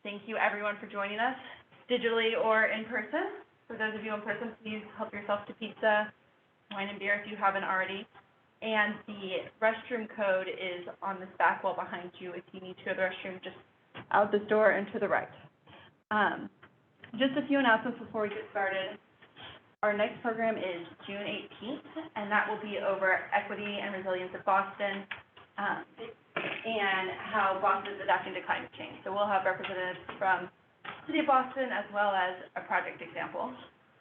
Thank you, everyone, for joining us, digitally or in person. For those of you in person, please help yourself to pizza, wine, and beer if you haven't already. And the restroom code is on this back wall behind you. If you need to go to the restroom, just out this door and to the right. Just a few announcements before we get started. Our next program is June 18th, and that will be over equity and resilience of Boston. And how Boston is adapting to climate change. So we'll have representatives from the City of Boston as well as a project example.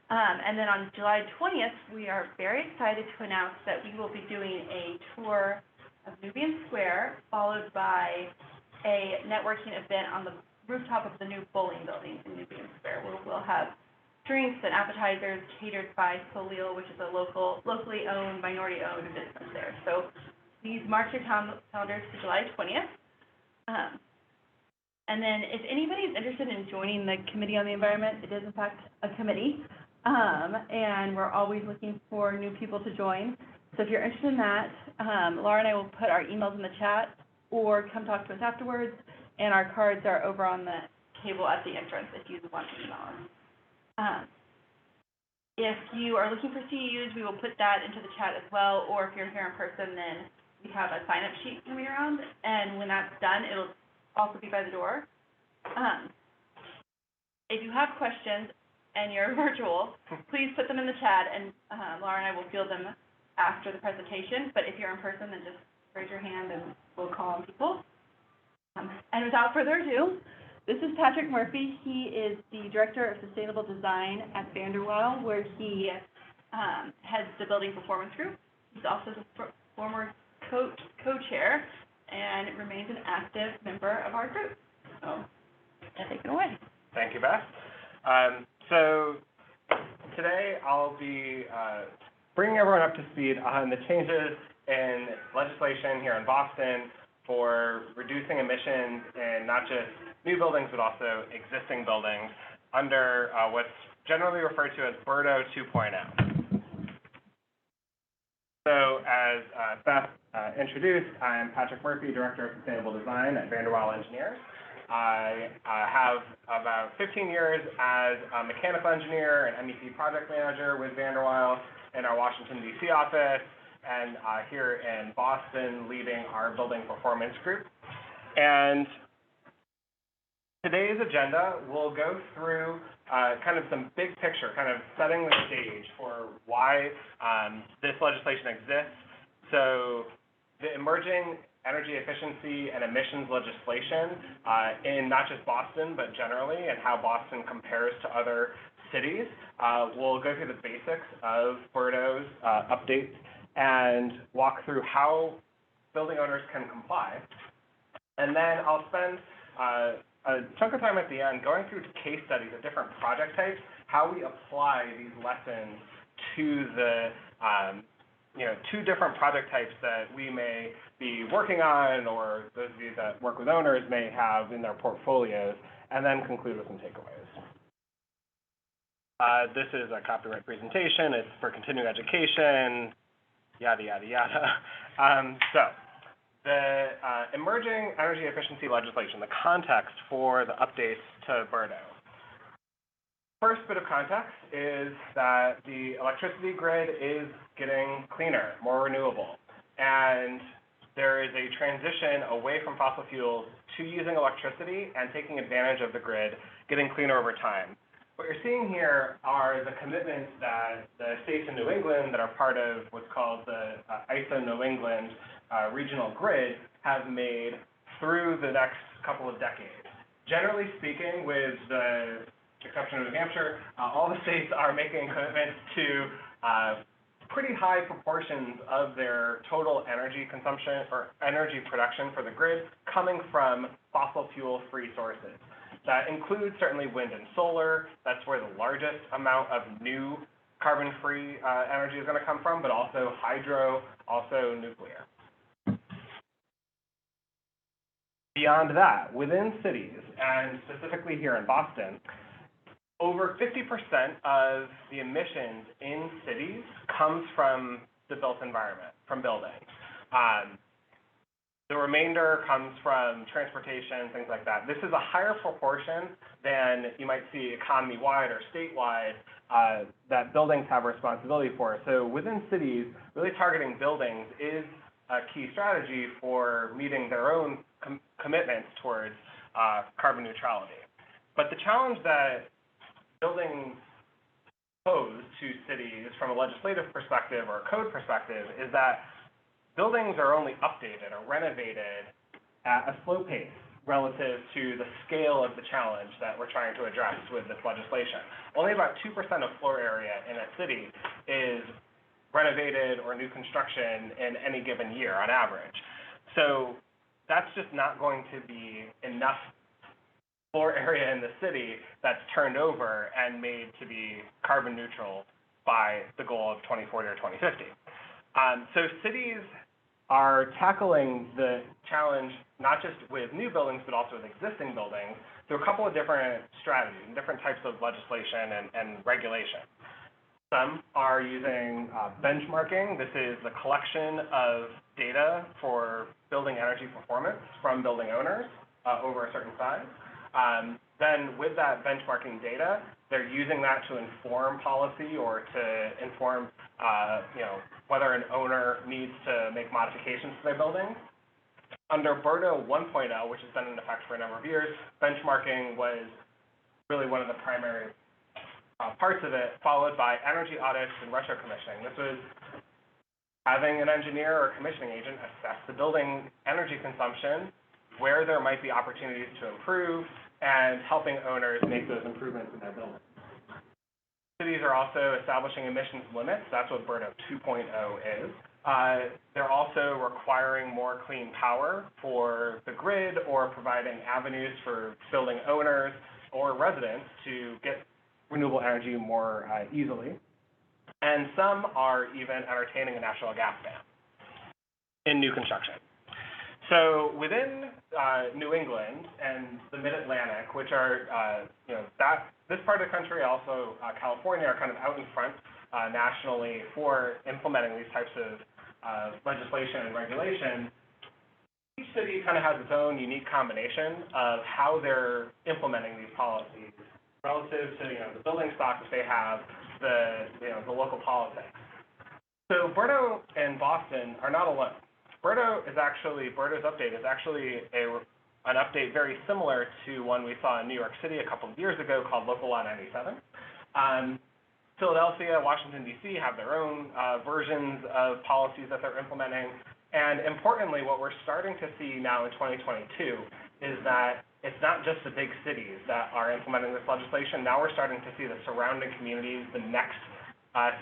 And then on July 20th, we are very excited to announce that we will be doing a tour of Nubian Square, followed by a networking event on the rooftop of the new bowling building in Nubian Square, where we'll have drinks and appetizers catered by Solil, which is a locally owned, minority-owned business there. So please mark your calendars to July 20th. And then if anybody is interested in joining the Committee on the Environment, it is in fact a committee, and we're always looking for new people to join. So if you're interested in that, Laura and I will put our emails in the chat or come talk to us afterwards, and our cards are over on the table at the entrance if you want to email us. If you are looking for CEUs, we will put that into the chat as well, or if you're here in person, then we have a sign-up sheet coming around, and when that's done, it'll also be by the door. If you have questions and you're virtual, please put them in the chat, and Laura and I will field them after the presentation. But if you're in person, then just raise your hand and we'll call on people. And without further ado, this is Patrick Murphy. He is the Director of Sustainable Design at Vanderwaal, where he heads the Building Performance Group. He's also the former co-chair and remains an active member of our group. So, take it away. Thank you, Beth. So today I'll be bringing everyone up to speed on the changes in legislation here in Boston for reducing emissions in not just new buildings but also existing buildings under what's generally referred to as Berdo 2.0. So as Beth introduced, I am Patrick Murphy, Director of Sustainable Design at Vanderwaal Engineers. I have about 15 years as a mechanical engineer and MEP project manager with Vanderwaal in our Washington, D.C. office, and here in Boston leading our building performance group. And today's agenda will go through kind of some big picture, kind of setting the stage for why this legislation exists. So the emerging energy efficiency and emissions legislation in not just Boston, but generally, and how Boston compares to other cities. We'll go through the basics of Berdo's updates and walk through how building owners can comply. And then I'll spend a chunk of time at the end going through case studies of different project types, how we apply these lessons to the two different project types that we may be working on, or those of you that work with owners may have in their portfolios, and then conclude with some takeaways. This is a copyright presentation. It's for continuing education, yada, yada, yada. So the emerging energy efficiency legislation, the context for the updates to Berdo. First bit of context is that the electricity grid is getting cleaner, more renewable, and there is a transition away from fossil fuels to using electricity and taking advantage of the grid, getting cleaner over time. What you're seeing here are the commitments that the states in New England that are part of what's called the ISO New England regional grid have made through the next couple of decades. Generally speaking, with the exception of New Hampshire, all the states are making commitments to pretty high proportions of their total energy consumption or energy production for the grid coming from fossil fuel-free sources. That includes certainly wind and solar. That's where the largest amount of new carbon-free energy is going to come from, but also hydro, also nuclear. Beyond that, within cities, and specifically here in Boston, over 50% of the emissions in cities comes from the built environment, from buildings. The remainder comes from transportation, things like that. This is a higher proportion than you might see economy-wide or statewide that buildings have responsibility for. So within cities, really targeting buildings is a key strategy for meeting their own commitments towards carbon neutrality. But the challenge that buildings pose to cities from a legislative perspective or a code perspective is that buildings are only updated or renovated at a slow pace relative to the scale of the challenge that we're trying to address with this legislation. Only about 2% of floor area in a city is renovated or new construction in any given year on average. So that's just not going to be enough floor area in the city that's turned over and made to be carbon neutral by the goal of 2040 or 2050. So cities are tackling the challenge not just with new buildings, but also with existing buildings through a couple of different strategies and different types of legislation and regulation. Some are using benchmarking. This is the collection of data for building energy performance from building owners over a certain size. Then with that benchmarking data, they're using that to inform policy or to inform whether an owner needs to make modifications to their building. Under Berdo 1.0, which has been in effect for a number of years, benchmarking was really one of the primary parts of it, followed by energy audits and retro commissioning. This was having an engineer or commissioning agent assess the building energy consumption, where there might be opportunities to improve, and helping owners make those improvements in their buildings. Cities are also establishing emissions limits. That's what Berdo 2.0 is. They're also requiring more clean power for the grid or providing avenues for building owners or residents to get renewable energy more easily. And some are even entertaining a natural gas ban in new construction. So within New England and the Mid-Atlantic, which are, this part of the country, also California, are kind of out in front nationally for implementing these types of legislation and regulation. Each city kind of has its own unique combination of how they're implementing these policies relative to the building stock that they have, the local politics. So Berto and Boston are not alone. Berdo's update is actually an update very similar to one we saw in New York City a couple of years ago called Local Law 97. Philadelphia, Washington, D.C. have their own versions of policies that they're implementing. And importantly, what we're starting to see now in 2022 is that it's not just the big cities that are implementing this legislation. Now we're starting to see the surrounding communities, the next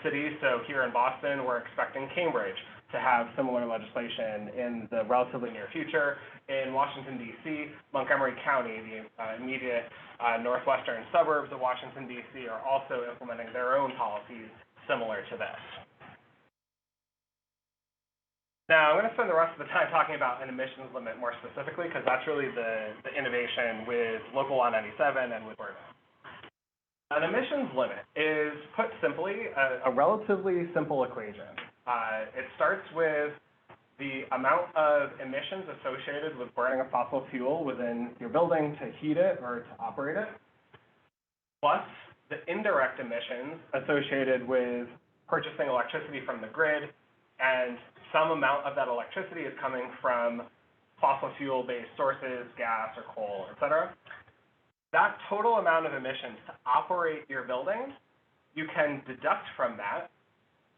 cities. So here in Boston, we're expecting Cambridge to have similar legislation in the relatively near future. In Washington, D.C., Montgomery County, the immediate northwestern suburbs of Washington, D.C., are also implementing their own policies similar to this. Now, I'm going to spend the rest of the time talking about an emissions limit more specifically, because that's really the innovation with Local Law 97 and with Berdo. An emissions limit is, put simply, a relatively simple equation. It starts with the amount of emissions associated with burning a fossil fuel within your building to heat it or to operate it, plus the indirect emissions associated with purchasing electricity from the grid, and some amount of that electricity is coming from fossil fuel-based sources, gas or coal, et cetera. That total amount of emissions to operate your building, you can deduct from that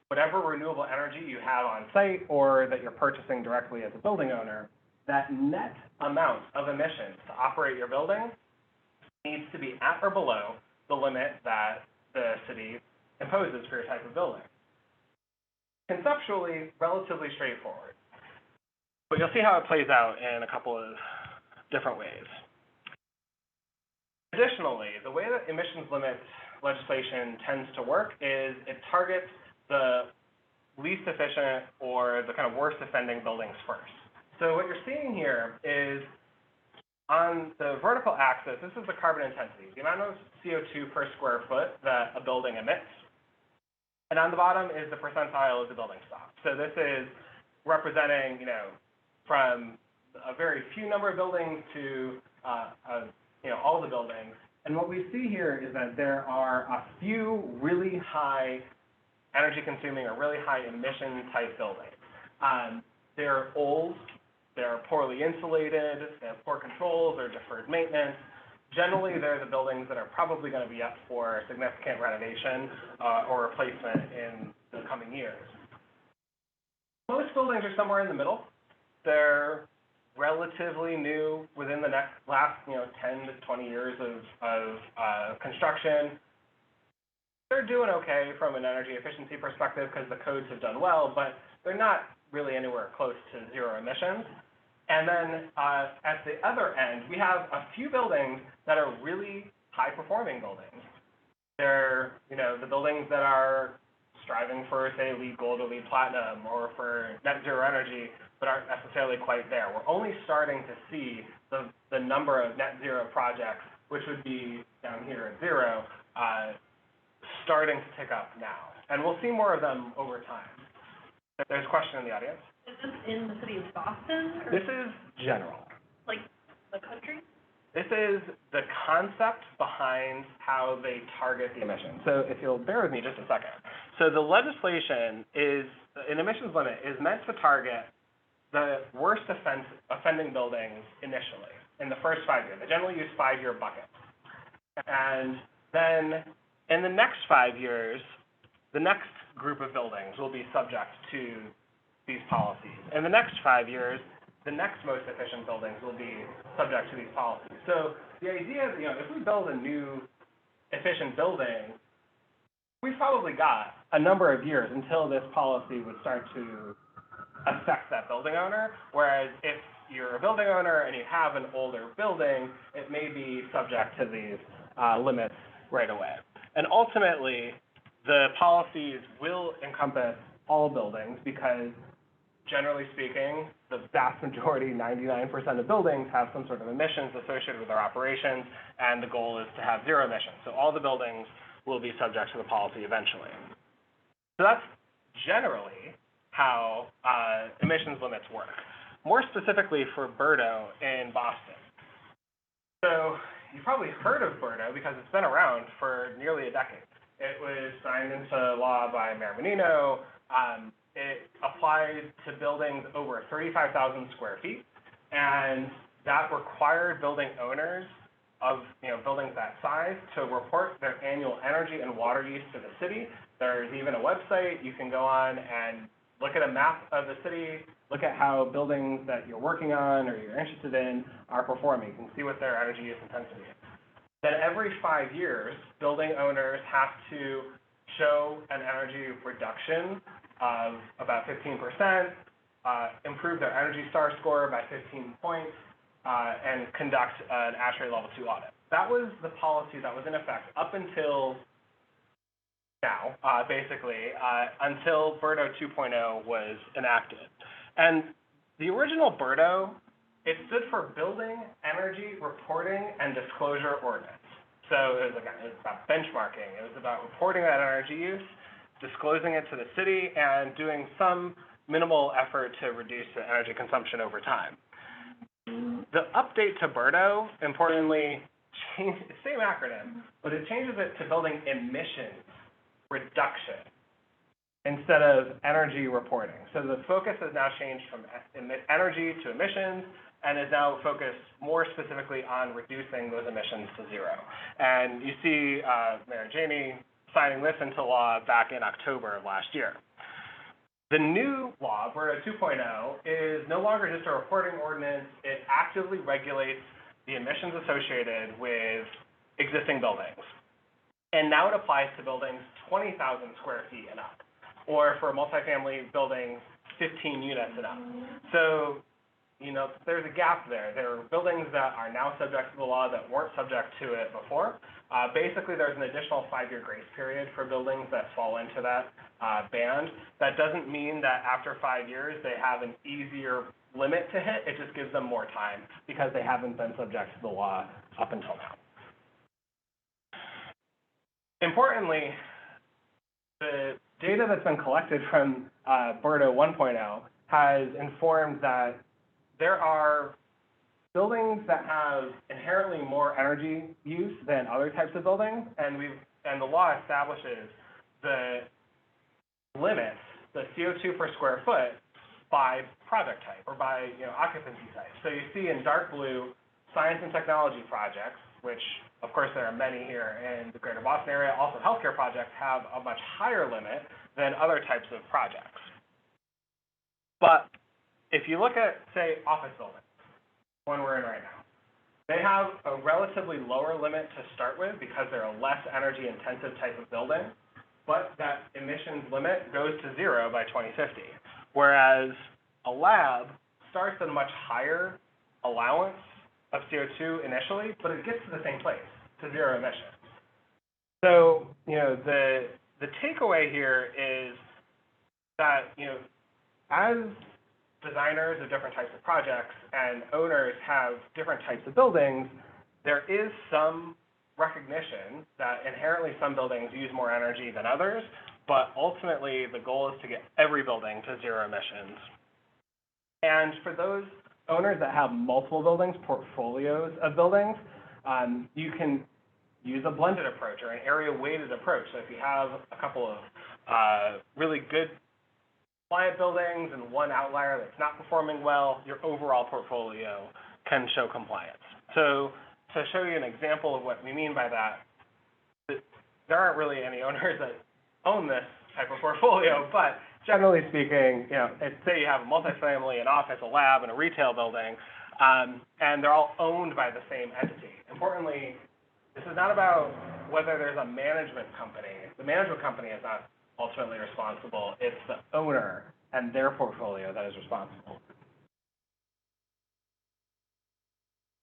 whatever renewable energy you have on site or that you're purchasing directly as a building owner. That net amount of emissions to operate your building needs to be at or below the limit that the city imposes for your type of building. Conceptually, relatively straightforward, but you'll see how it plays out in a couple of different ways. Additionally, the way that emissions limits legislation tends to work is it targets the least efficient or the kind of worst offending buildings first. So what you're seeing here is on the vertical axis, this is the carbon intensity, the amount of CO2 per square foot that a building emits. And on the bottom is the percentile of the building stock. So this is representing, from a very few number of buildings to, all the buildings. And what we see here is that there are a few really high energy consuming or really high emission type buildings. They're old, they're poorly insulated, they have poor controls or deferred maintenance. Generally, they're the buildings that are probably going to be up for significant renovation or replacement in the coming years. Most buildings are somewhere in the middle. They're relatively new within the last 10 to 20 years of construction. They're doing okay from an energy efficiency perspective because the codes have done well, but they're not really anywhere close to zero emissions. And then at the other end, we have a few buildings that are really high-performing buildings. They're, the buildings that are striving for, say, LEED Gold or LEED Platinum or for net zero energy, but aren't necessarily quite there. We're only starting to see the number of net zero projects, which would be down here at zero, starting to tick up now. And we'll see more of them over time. There's a question in the audience. Is this in the city of Boston? Or This is general. like the country? This is the concept behind how they target the emissions. So if you'll bear with me just a second. So the legislation is, an emissions limit is meant to target the worst offending buildings initially in the first 5 years. They generally use 5-year buckets. And then in the next 5 years, the next group of buildings will be subject to these policies. In the next 5 years, the next most efficient buildings will be subject to these policies. So the idea is, if we build a new efficient building, we've probably got a number of years until this policy would start to affect that building owner. Whereas if you're a building owner and you have an older building, it may be subject to these limits right away. And ultimately, the policies will encompass all buildings because, generally speaking, the vast majority, 99% of buildings have some sort of emissions associated with their operations, and the goal is to have zero emissions. So all the buildings will be subject to the policy eventually. So that's generally how emissions limits work. More specifically for Berdo in Boston. So you've probably heard of Berdo because it's been around for nearly a decade. It was signed into law by Mayor Menino. It applied to buildings over 35,000 square feet, and that required building owners of buildings that size to report their annual energy and water use to the city. There's even a website you can go on and look at a map of the city, look at how buildings that you're working on or you're interested in are performing. You can see what their energy use intensity is. Then every 5 years, building owners have to show an energy reduction of about 15%, improve their Energy Star score by 15 points, and conduct an ASHRAE Level 2 audit. That was the policy that was in effect up until now, basically, until Berdo 2.0 was enacted. And the original Berdo, it stood for Building Energy Reporting and Disclosure Ordinance. So it was about benchmarking. It was about reporting that energy use, disclosing it to the city, and doing some minimal effort to reduce the energy consumption over time. The update to Berdo, importantly, changed, same acronym, but it changes it to building emissions reduction instead of energy reporting. So the focus has now changed from energy to emissions, and is now focused more specifically on reducing those emissions to zero. And you see Mayor Janey signing this into law back in October of last year. The new law, Berdo 2.0, is no longer just a reporting ordinance. It actively regulates the emissions associated with existing buildings. And now it applies to buildings 20,000 square feet and up, or for multifamily buildings, 15 units and up. So, there's a gap there. There are buildings that are now subject to the law that weren't subject to it before. Basically, there's an additional 5-year grace period for buildings that fall into that band. That doesn't mean that after 5 years they have an easier limit to hit. It just gives them more time because they haven't been subject to the law up until now. Importantly, the data that's been collected from Berdo 1.0 has informed that there are buildings that have inherently more energy use than other types of buildings, and the law establishes the limits, the CO2 per square foot, by project type or by occupancy type. So you see in dark blue, science and technology projects, which of course there are many here in the greater Boston area. Also healthcare projects have a much higher limit than other types of projects. But if you look at, say, office buildings, one we're in right now, they have a relatively lower limit to start with because they're a less energy intensive type of building, but that emissions limit goes to 0 by 2050. Whereas a lab starts at a much higher allowance of CO2 initially, but it gets to the same place, to 0 emissions. So, the takeaway here is that, as designers of different types of projects and owners have different types of buildings, there is some recognition that inherently some buildings use more energy than others, but ultimately the goal is to get every building to 0 emissions. And for those owners that have multiple buildings, portfolios of buildings, you can use a blended approach or an area-weighted approach. So if you have a couple of really good compliant buildings and one outlier that's not performing well, your overall portfolio can show compliance. So to show you an example of what we mean by that, there aren't really any owners that own this type of portfolio, but generally speaking, say you have a multifamily, an office, a lab, and a retail building, and they're all owned by the same entity. Importantly, this is not about whether there's a management company. The management company is not ultimately responsible. It's the owner and their portfolio that is responsible.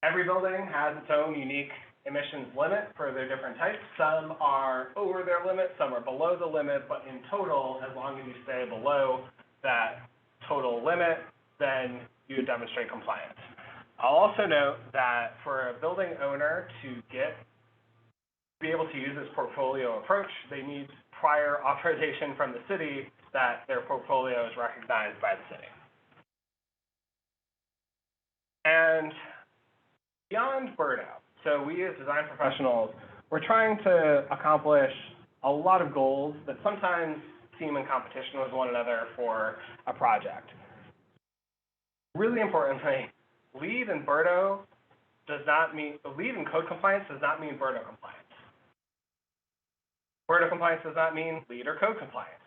Every building has its own unique emissions limit for their different types. Some are over their limit, some are below the limit, but in total, as long as you stay below that total limit, then you demonstrate compliance. I'll also note that for a building owner to be able to use this portfolio approach, they need prior authorization from the city that their portfolio is recognized by the city. And beyond Berdo, so we as design professionals, we're trying to accomplish a lot of goals that sometimes seem in competition with one another for a project. Really importantly, LEED and Berdo LEED and code compliance does not mean Berdo compliance. Berdo compliance does not mean LEED or code compliance.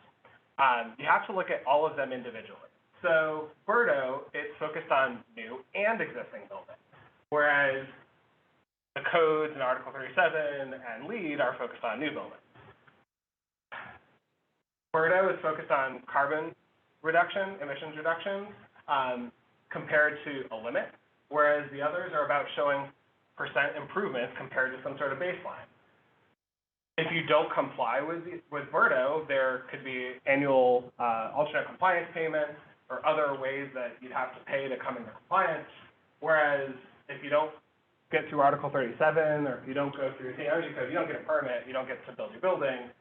You have to look at all of them individually. So Berdo, it's focused on new and existing buildings, whereas the codes in Article 37 and LEED are focused on new buildings. Berdo is focused on carbon reduction, emissions reductions, compared to a limit, whereas the others are about showing % improvements compared to some sort of baseline. If you don't comply with Berdo, there could be annual alternate compliance payments or other ways that you'd have to pay to come into compliance, whereas if you don't get through Article 37, or if you don't go through the energy code, you don't get a permit, you don't get to build your building.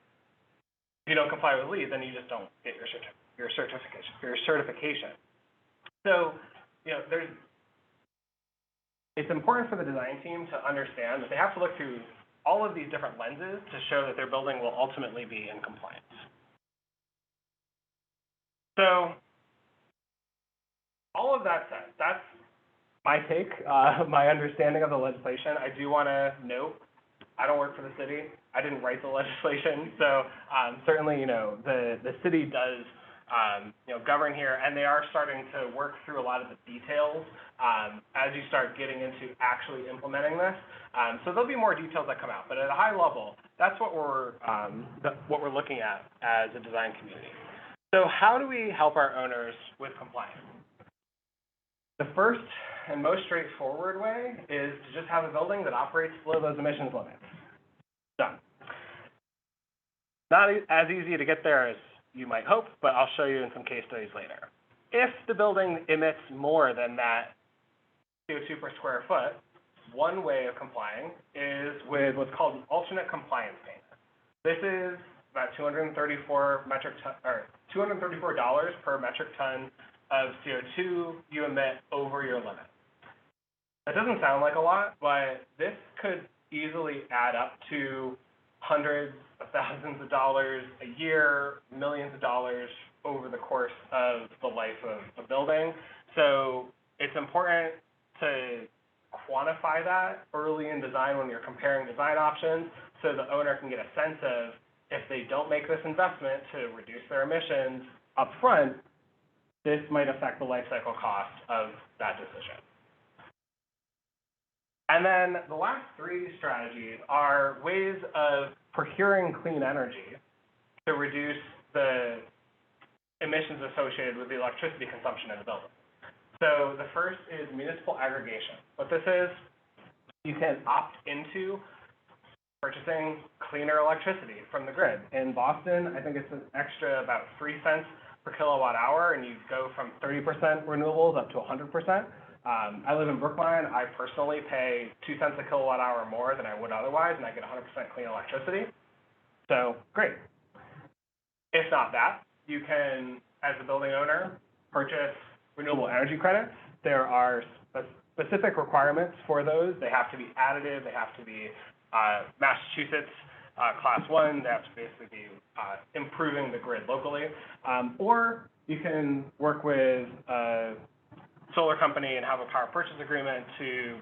If you don't comply with LEED, then you just don't get your certification. So, it's important for the design team to understand that they have to look through all of these different lenses to show that their building will ultimately be in compliance. So, all of that said, that's my take, my understanding of the legislation. I do want to note, I don't work for the city. I didn't write the legislation, so certainly, the city does, govern here, and they are starting to work through a lot of the details as you start getting into actually implementing this. So there'll be more details that come out, but at a high level, that's what we're looking at as a design community. So how do we help our owners with compliance? The first and most straightforward way is to just have a building that operates below those emissions limits. Done. Not as easy to get there as you might hope, but I'll show you in some case studies later. If the building emits more than that CO2 per square foot, one way of complying is with what's called an alternate compliance payment. This is about $234 per metric ton of CO2 you emit over your limit. That doesn't sound like a lot, but this could easily add up to hundreds of thousands of dollars a year, millions of dollars over the course of the life of a building. So it's important to quantify that early in design when you're comparing design options so the owner can get a sense of if they don't make this investment to reduce their emissions up front, this might affect the life cycle cost of that decision. And then the last three strategies are ways of procuring clean energy to reduce the emissions associated with the electricity consumption in the building. So the first is municipal aggregation. What this is, you can opt into purchasing cleaner electricity from the grid. In Boston, I think it's an extra about 3 cents per kilowatt hour, and you go from 30% renewables up to 100%. I live in Brookline. I personally pay 2 cents a kilowatt hour more than I would otherwise, and I get 100% clean electricity. So great. If not that, you can, as a building owner, purchase renewable energy credits. There are specific requirements for those. They have to be additive. They have to be Massachusetts Class 1. They have to basically be improving the grid locally. Or you can work with a solar company and have a power purchase agreement to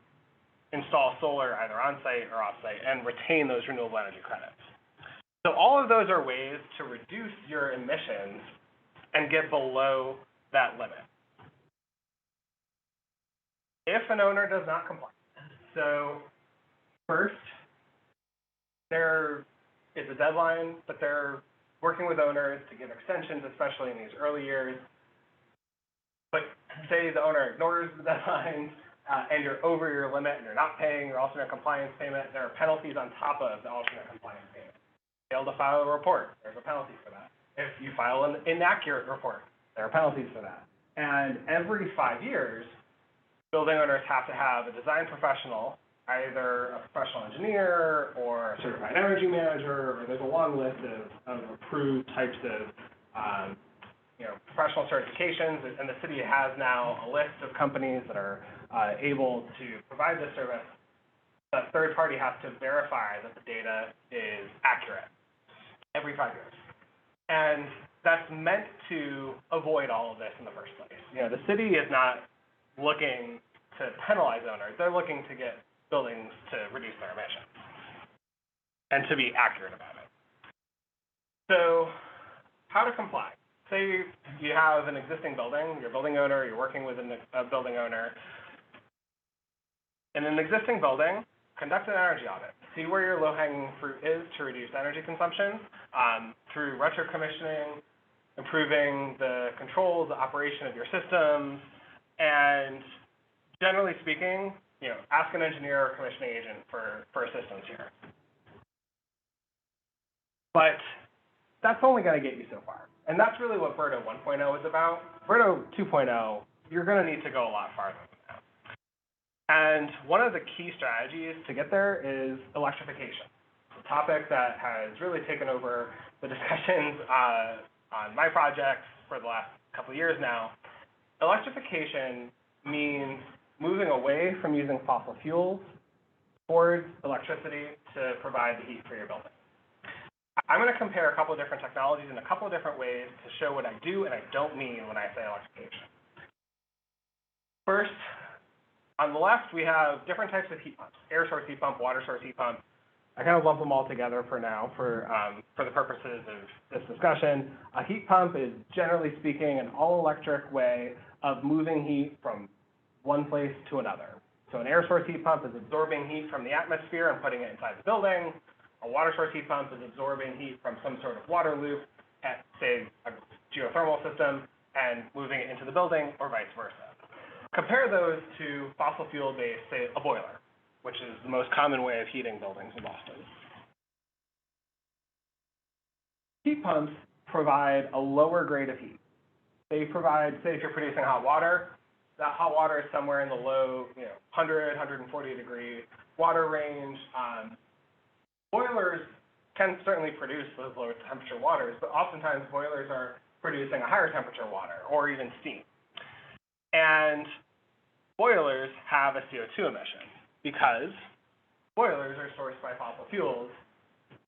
install solar either on-site or off-site and retain those renewable energy credits. So all of those are ways to reduce your emissions and get below that limit. If an owner does not comply, so first, there is a deadline, but they're working with owners to give extensions, especially in these early years. But say the owner ignores the deadlines and you're over your limit and you're not paying your alternate compliance payment, there are penalties on top of the alternate compliance payment. Fail to file a report, there's a penalty for that. If you file an inaccurate report, there are penalties for that. And every 5 years, building owners have to have a design professional, either a professional engineer or a certified energy manager, or there's a long list of approved types of professional certifications, and the city has now a list of companies that are able to provide this service. The third party has to verify that the data is accurate every 5 years. And that's meant to avoid all of this in the first place. The city is not looking to penalize owners. They're looking to get buildings to reduce their emissions and to be accurate about it. So how to comply? Say you have an existing building, you're a building owner, you're working with a building owner. In an existing building, conduct an energy audit. See where your low-hanging fruit is to reduce energy consumption through retro-commissioning, improving the controls, the operation of your systems, and generally speaking, ask an engineer or commissioning agent for assistance here. But that's only going to get you so far. And that's really what Berdo 1.0 is about. Berdo 2.0, you're going to need to go a lot farther than that. And one of the key strategies to get there is electrification. It's a topic that has really taken over the discussions on my projects for the last couple of years now. Electrification means moving away from using fossil fuels towards electricity to provide the heat for your building. I'm going to compare a couple of different technologies in a couple of different ways to show what I do and I don't mean when I say electrification. First, on the left, we have different types of heat pumps: air source heat pump, water source heat pump. I kind of lump them all together for now for the purposes of this discussion. A heat pump is, generally speaking, an all-electric way of moving heat from one place to another. So an air source heat pump is absorbing heat from the atmosphere and putting it inside the building. A water source heat pump is absorbing heat from some sort of water loop at, say, a geothermal system and moving it into the building, or vice versa. Compare those to fossil fuel-based, say, a boiler, which is the most common way of heating buildings in Boston. Heat pumps provide a lower grade of heat. They provide, say, if you're producing hot water, that hot water is somewhere in the low, 100, 140 degree water range. Boilers can certainly produce those lower temperature waters, but oftentimes boilers are producing a higher temperature water or even steam. And boilers have a CO2 emission because boilers are sourced by fossil fuels.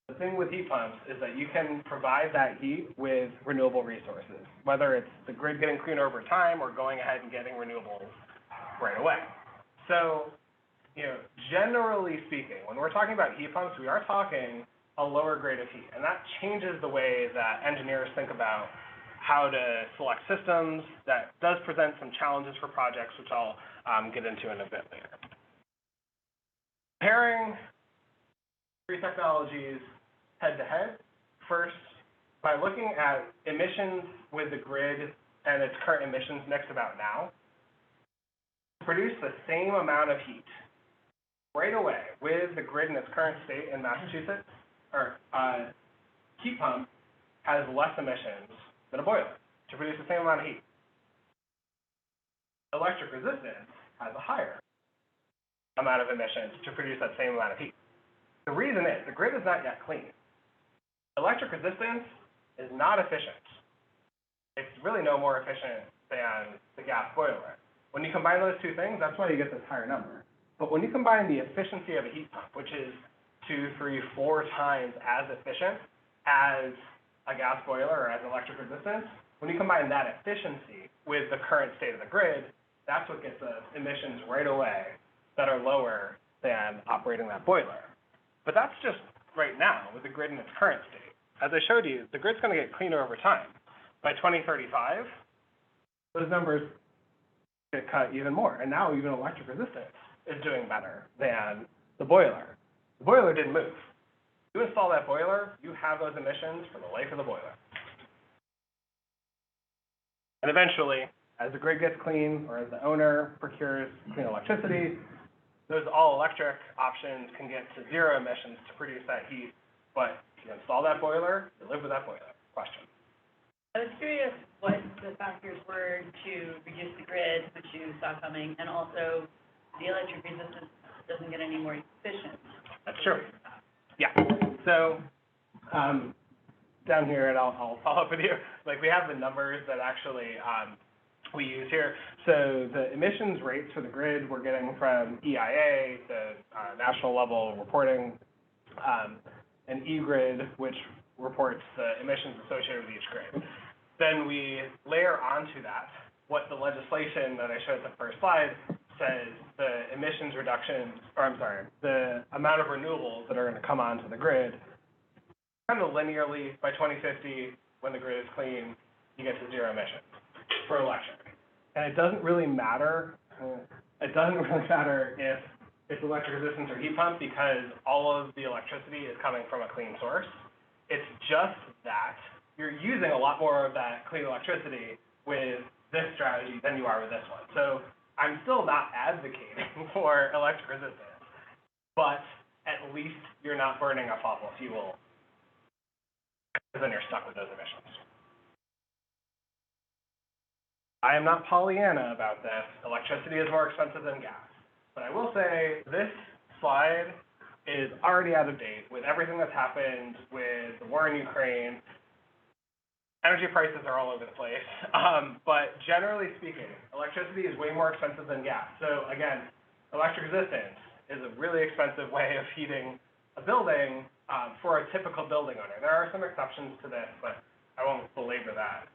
The thing with heat pumps is that you can provide that heat with renewable resources, whether it's the grid getting cleaner over time or going ahead and getting renewables right away. So, generally speaking, when we're talking about heat pumps, we are talking a lower grade of heat, and that changes the way that engineers think about how to select systems. That does present some challenges for projects, which I'll get into in a bit later. Comparing three technologies head-to-head, first, by looking at emissions with the grid and its current emissions mix about now, to produce the same amount of heat right away with the grid in its current state in Massachusetts, heat pump has less emissions than a boiler to produce the same amount of heat. Electric resistance has a higher amount of emissions to produce that same amount of heat. The reason is the grid is not yet clean. Electric resistance is not efficient. It's really no more efficient than the gas boiler. When you combine those two things, that's why you get this higher number. But when you combine the efficiency of a heat pump, which is 2, 3, 4 times as efficient as a gas boiler or as electric resistance, when you combine that efficiency with the current state of the grid, that's what gets us emissions right away that are lower than operating that boiler. But that's just right now with the grid in its current state. As I showed you, the grid's going to get cleaner over time. By 2035, those numbers get cut even more. And now even electric resistance is doing better than the boiler. The boiler didn't move. You install that boiler, you have those emissions for the life of the boiler. And eventually, as the grid gets clean or as the owner procures clean electricity, those all-electric options can get to zero emissions to produce that heat. But if you install that boiler, you live with that boiler. Question? I was curious what the factors were to reduce the grid, which you saw coming, and also the electric resistance doesn't get any more efficient. That's true. Yeah. So down here, and I'll follow up with you. We have the numbers that actually we use here. So the emissions rates for the grid we're getting from EIA, the national level reporting, and eGrid, which reports the emissions associated with each grid. Then we layer onto that what the legislation that I showed at the first slide says the emissions reductions, the amount of renewables that are going to come onto the grid, kind of linearly by 2050, when the grid is clean, you get to zero emissions for electric. And it doesn't really matter. If it's electric resistance or heat pump, because all of the electricity is coming from a clean source. It's just that you're using a lot more of that clean electricity with this strategy than you are with this one. So I'm still not advocating for electric resistance, but at least you're not burning a fossil fuel, because then you're stuck with those emissions. I am not Pollyanna about this. Electricity is more expensive than gas. But I will say this slide is already out of date with everything that's happened with the war in Ukraine. Energy prices are all over the place. But generally speaking, electricity is way more expensive than gas. So again, electric resistance is a really expensive way of heating a building for a typical building owner. There are some exceptions to this, but I won't belabor that.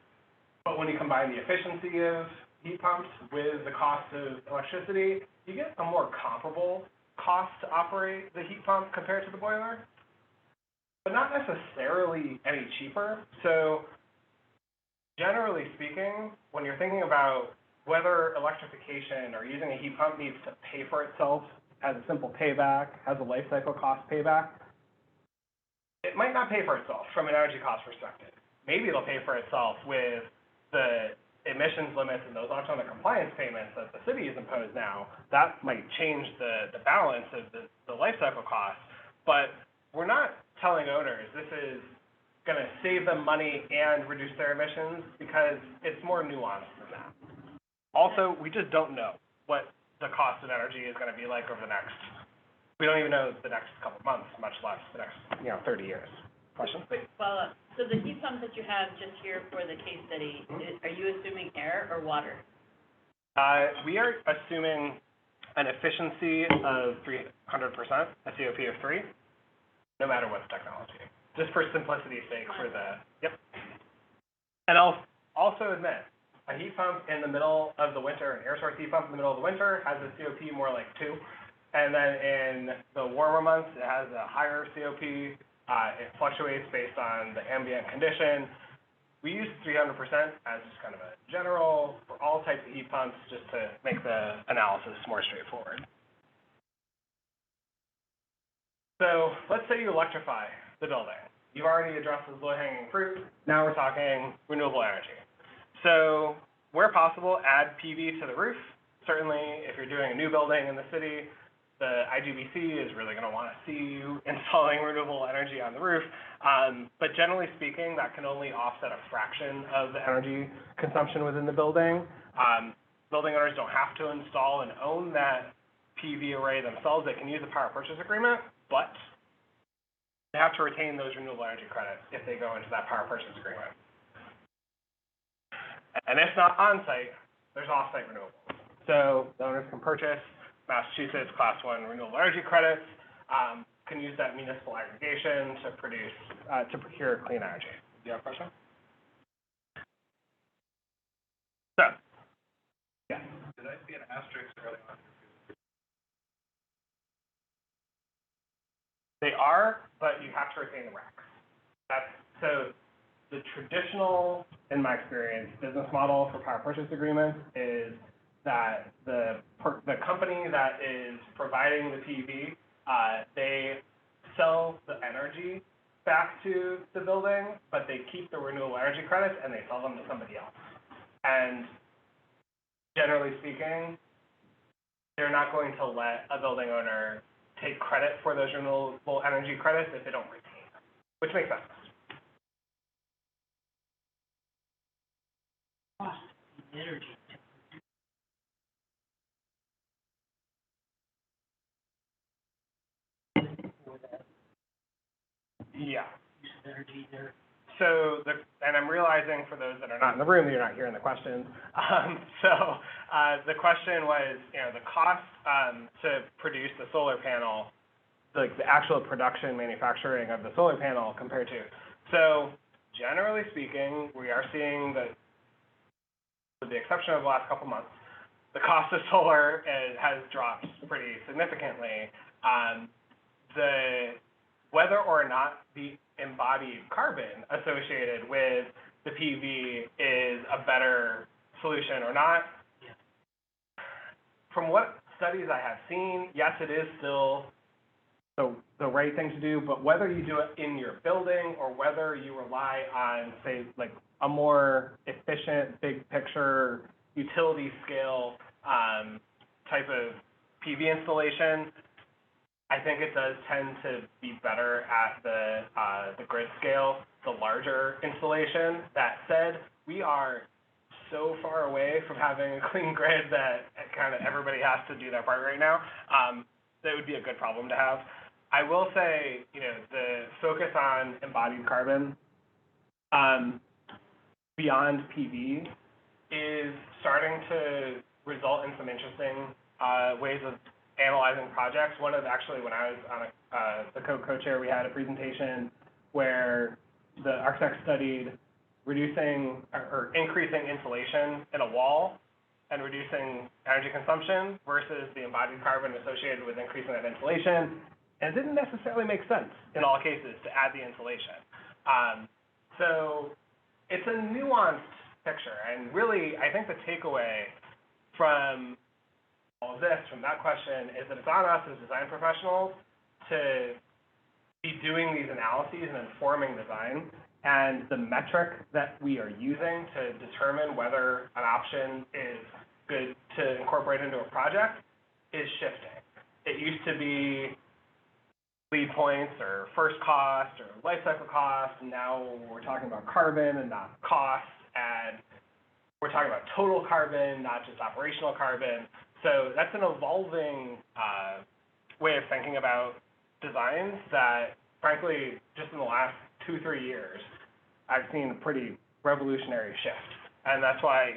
But when you combine the efficiency of heat pumps with the cost of electricity, you get a more comparable cost to operate the heat pump compared to the boiler, but not necessarily any cheaper. So generally speaking, when you're thinking about whether electrification or using a heat pump needs to pay for itself, has a simple payback, has a life cycle cost payback, it might not pay for itself from an energy cost perspective. Maybe it'll pay for itself with the emissions limits and those autonomous compliance payments that the city has imposed now. That might change the balance of the life cycle costs. But we're not telling owners this is going to save them money and reduce their emissions, because it's more nuanced than that. Also, we just don't know what the cost of energy is going to be like over the next, we don't even know the next couple of months, much less the next 30 years. Question? Quick follow-up. So the heat pumps that you have just here for the case study, are you assuming air or water? We are assuming an efficiency of 300%, a COP of 3, no matter what the technology, just for simplicity's sake for the, yep. And I'll also admit, a heat pump in the middle of the winter, an air source heat pump in the middle of the winter has a COP more like 2. And then in the warmer months, it has a higher COP. It fluctuates based on the ambient condition. We use 300% as just kind of a general for all types of heat pumps, just to make the analysis more straightforward. So let's say you electrify the building. You've already addressed the low-hanging fruit. Now we're talking renewable energy. So where possible, add PV to the roof. Certainly, if you're doing a new building in the city, the IGBC is really going to want to see you installing renewable energy on the roof. But generally speaking, that can only offset a fraction of the energy consumption within the building. Building owners don't have to install and own that PV array themselves. They can use a power purchase agreement, but they have to retain those renewable energy credits if they go into that power purchase agreement. And if not on-site, there's off-site renewables. So the owners can purchase Massachusetts Class 1 renewable energy credits, can use that municipal aggregation to procure clean energy. Do you have a question? So, yeah. Did I see an asterisk early on? They are, but you have to retain the RECs. So the traditional, in my experience, business model for power purchase agreements is that the company that is providing the PV, they sell the energy back to the building, but they keep the renewable energy credits and they sell them to somebody else. And generally speaking, they're not going to let a building owner take credit for those renewable energy credits if they don't retain them, which makes sense. Energy. Yeah. Use of energy there. So, and I'm realizing for those that are not in the room, that you're not hearing the questions. The question was, the cost to produce the solar panel, like the actual production manufacturing of the solar panel compared to. So, generally speaking, we are seeing that, with the exception of the last couple months, the cost of solar has dropped pretty significantly. Whether or not the embodied carbon associated with the PV is a better solution or not, from what studies I have seen, yes, it is still the right thing to do, but whether you do it in your building or whether you rely on, say, like a more efficient, big picture, utility scale type of PV installation, I think it does tend to be better at the grid scale, the larger installation. That said, we are so far away from having a clean grid that kind of everybody has to do their part right now. That would be a good problem to have. I will say, the focus on embodied carbon beyond PV is starting to result in some interesting ways of analyzing projects. One of actually, when I was on the COTE co-chair, we had a presentation where the architect studied reducing or increasing insulation in a wall and reducing energy consumption versus the embodied carbon associated with increasing that insulation. And it didn't necessarily make sense in all cases to add the insulation. So it's a nuanced picture. And really, I think the takeaway from all of this, from that question, is that it's on us as design professionals to be doing these analyses and informing design. And the metric that we are using to determine whether an option is good to incorporate into a project is shifting. It used to be lead points or first cost or life cycle cost, and now we're talking about carbon and not cost, and we're talking about total carbon, not just operational carbon. So that's an evolving way of thinking about designs that, frankly, just in the last 2-3 years, I've seen a pretty revolutionary shift. And that's why,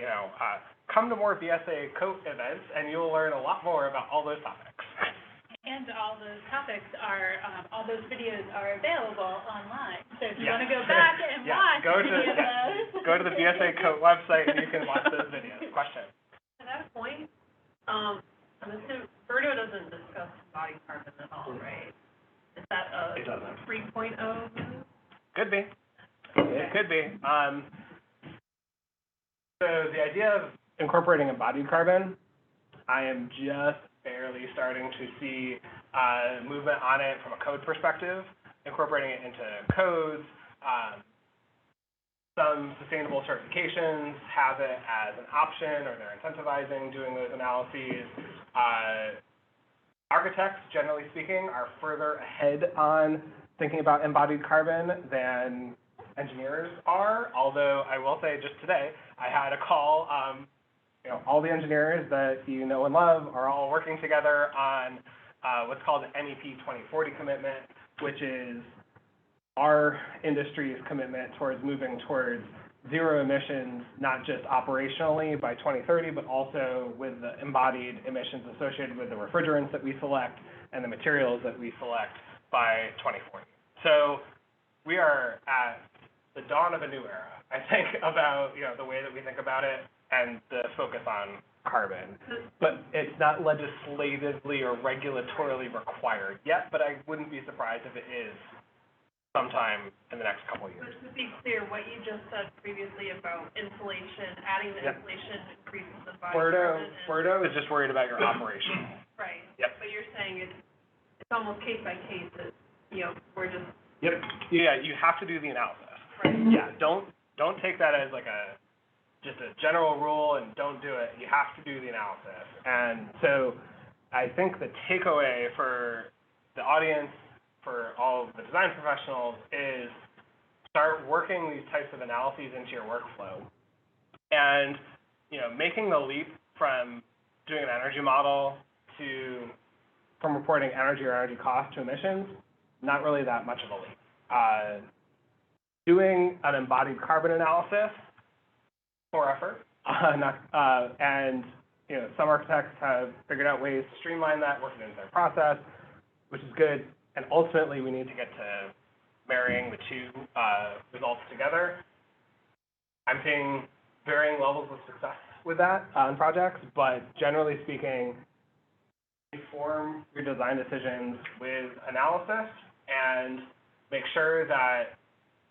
come to more BSA COTE events, and you'll learn a lot more about all those topics. And all those topics are, all those videos are available online. So if you Yeah. want to go back and Yeah, watch go to- any of those. Go to the BSA COTE website, and you can watch those videos. Question? To that point, I'm assuming Berdo doesn't discuss embodied carbon at all, right? Is that It a doesn't. 3.0? Could be. It could be. So the idea of incorporating embodied carbon, I am just barely starting to see movement on it from a code perspective, incorporating it into codes. Some sustainable certifications have it as an option, or they're incentivizing doing those analyses. Architects, generally speaking, are further ahead on thinking about embodied carbon than engineers are, although I will say just today, I had a call, all the engineers that you know and love are all working together on what's called the MEP 2040 commitment, which is our industry's commitment towards moving towards zero emissions, not just operationally by 2030, but also with the embodied emissions associated with the refrigerants that we select and the materials that we select by 2040. So we are at the dawn of a new era, I think, about, the way that we think about it and the focus on carbon. But it's not legislatively or regulatorily required yet, but I wouldn't be surprised if it is sometime in the next couple of years. But to be clear, what you just said previously about insulation, adding the Yep. insulation increases the embodied carbon. and- Berdo is just worried about your operation. Right. Yep. But you're saying it's almost case by case, we're just, Yep. Yeah, you have to do the analysis. right. Yeah, don't take that as like just a general rule and don't do it. You have to do the analysis. And so I think the takeaway for the audience, for all of the design professionals, is start working these types of analyses into your workflow. And, making the leap from doing an energy model from reporting energy or energy cost to emissions, not really that much of a leap. Doing an embodied carbon analysis, more effort, and some architects have figured out ways to streamline that, work it into their process, which is good. And ultimately, we need to get to marrying the two results together. I'm seeing varying levels of success with that on projects, but generally speaking, inform your design decisions with analysis and make sure that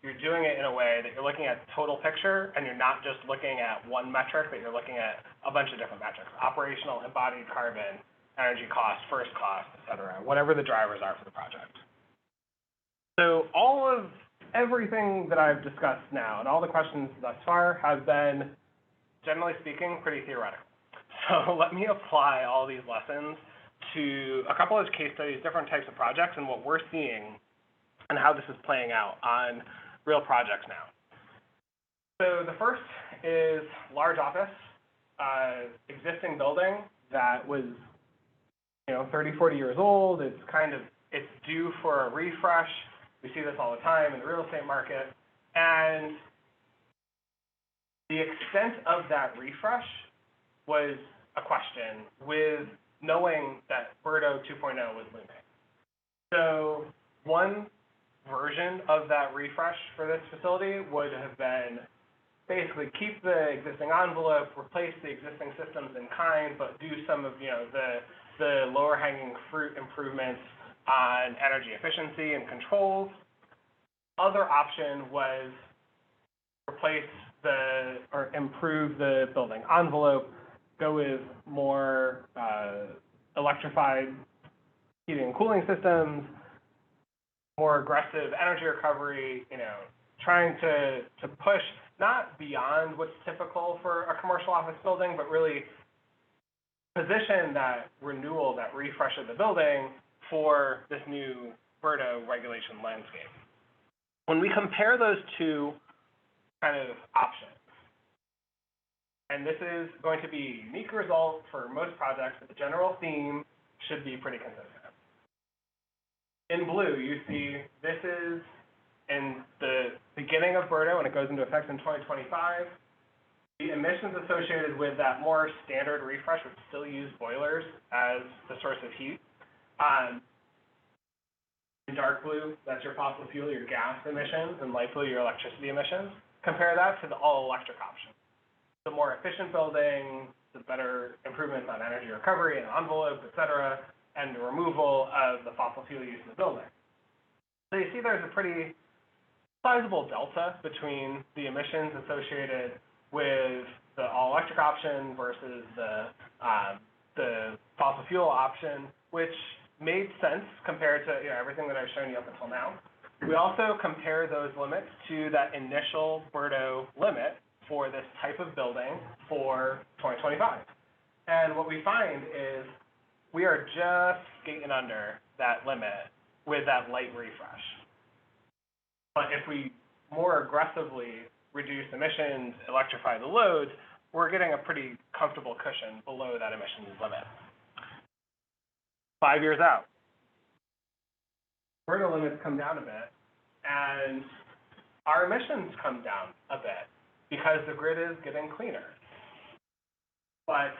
you're doing it in a way that you're looking at the total picture and you're not just looking at one metric, but you're looking at a bunch of different metrics: operational, embodied carbon, energy cost, first cost, et cetera, whatever the drivers are for the project. So everything that I've discussed now and all the questions thus far have been, generally speaking, pretty theoretical. So let me apply all these lessons to a couple of case studies, different types of projects, and what we're seeing and how this is playing out on real projects now. So the first is large office, existing building that was 30, 40 years old. It's due for a refresh. We see this all the time in the real estate market. And the extent of that refresh was a question, with knowing that Berdo 2.0 was looming. So one version of that refresh for this facility would have been basically keep the existing envelope, replace the existing systems in kind, but do some of the lower hanging fruit improvements on energy efficiency and controls. Other option was replace or improve the building envelope, go with more electrified heating and cooling systems, more aggressive energy recovery, trying to push not beyond what's typical for a commercial office building, but really position that renewal, that refresh of the building for this new Berdo regulation landscape. When we compare those two kind of options, and this is going to be a unique result for most projects, but the general theme should be pretty consistent. In blue, you see this is in the beginning of Berdo, and it goes into effect in 2025. The emissions associated with that more standard refresh would still use boilers as the source of heat. In dark blue, that's your fossil fuel, your gas emissions, and light blue, your electricity emissions. Compare that to the all-electric option. The more efficient building, the better improvements on energy recovery and envelope, et cetera, and the removal of the fossil fuel use in the building. So you see there's a pretty sizable delta between the emissions associated with the all-electric option versus the fossil fuel option, which made sense compared to everything that I've shown you up until now. We also compare those limits to that initial Berdo limit for this type of building for 2025. And what we find is we are just skating under that limit with that light refresh. But if we more aggressively reduce emissions, electrify the loads, we're getting a pretty comfortable cushion below that emissions limit. 5 years out, Berdo limits come down a bit, and our emissions come down a bit because the grid is getting cleaner. But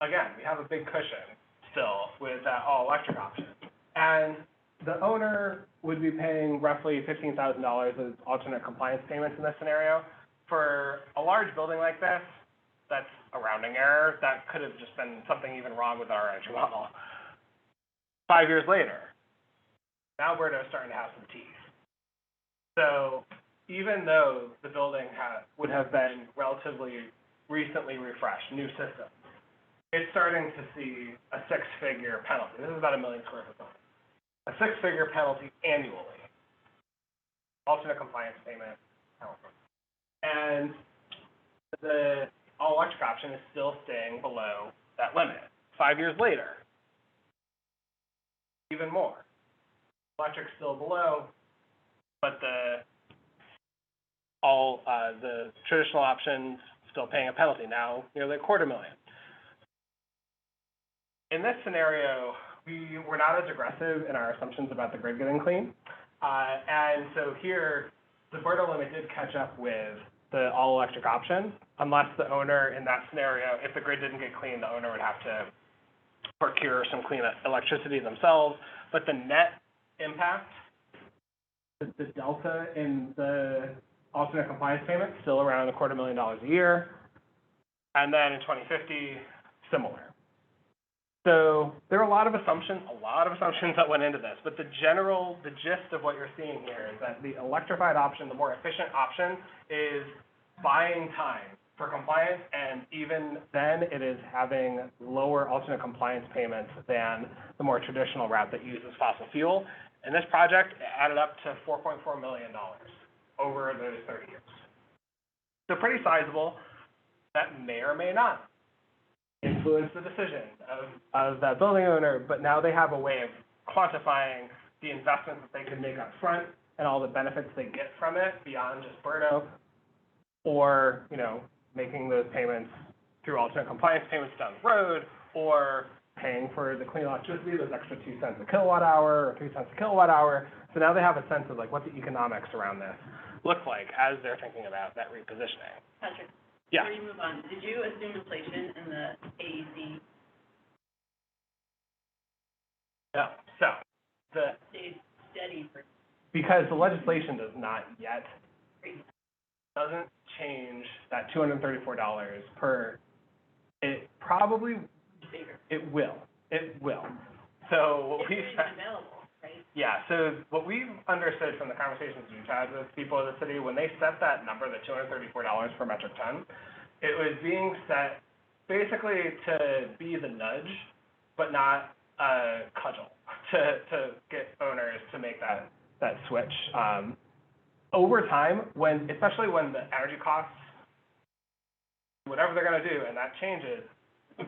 again, we have a big cushion still with that all-electric option. And the owner would be paying roughly $15,000 as alternate compliance payments in this scenario. For a large building like this, that's a rounding error. That could have just been something even wrong with our energy model. 5 years later, now Berdo is starting to have some teeth. So even though the building would have been relatively recently refreshed, new system, it's starting to see a six-figure penalty. This is about 1 million square foot building. A six-figure penalty annually. Alternate compliance payment penalty. And the all-electric option is still staying below that limit. 5 years later, even more. Electric's still below, but the traditional options still paying a penalty, now nearly $250,000. In this scenario, we were not as aggressive in our assumptions about the grid getting clean. And so here, the Berdo limit did catch up with the all-electric option, unless the owner in that scenario, if the grid didn't get clean, the owner would have to procure some clean electricity themselves. But the net impact, the delta in the alternate compliance payment, still around $250,000 a year. And then in 2050, similar. So there are a lot of assumptions that went into this, but the gist of what you're seeing here is that the electrified option, the more efficient option, is buying time for compliance, and even then it is having lower alternate compliance payments than the more traditional route that uses fossil fuel. In this project, it added up to $4.4 million over those 30 years. So pretty sizable. That may or may not influence the decision of that building owner, but now they have a way of quantifying the investment that they can make up front and all the benefits they get from it beyond just Berdo, or making those payments through alternate compliance payments down the road, or paying for the clean electricity, those extra 2 cents a kilowatt hour or 3 cents a kilowatt hour. So now they have a sense of what the economics around this look like as they're thinking about that repositioning. Patrick, Yeah. before you move on, did you assume inflation in the AEC? No. So Stayed steady for because the legislation does not yet, crazy. doesn't change that $234 per, it probably, Bigger. it will. So what If we they're even available, right? Yeah, so what we've understood from the conversations we've had with people in the city, when they set that number, the $234 per metric ton, it was being set basically to be the nudge, but not a cudgel to get owners to make that switch. Over time, especially when the energy costs, whatever they're going to do, and that changes,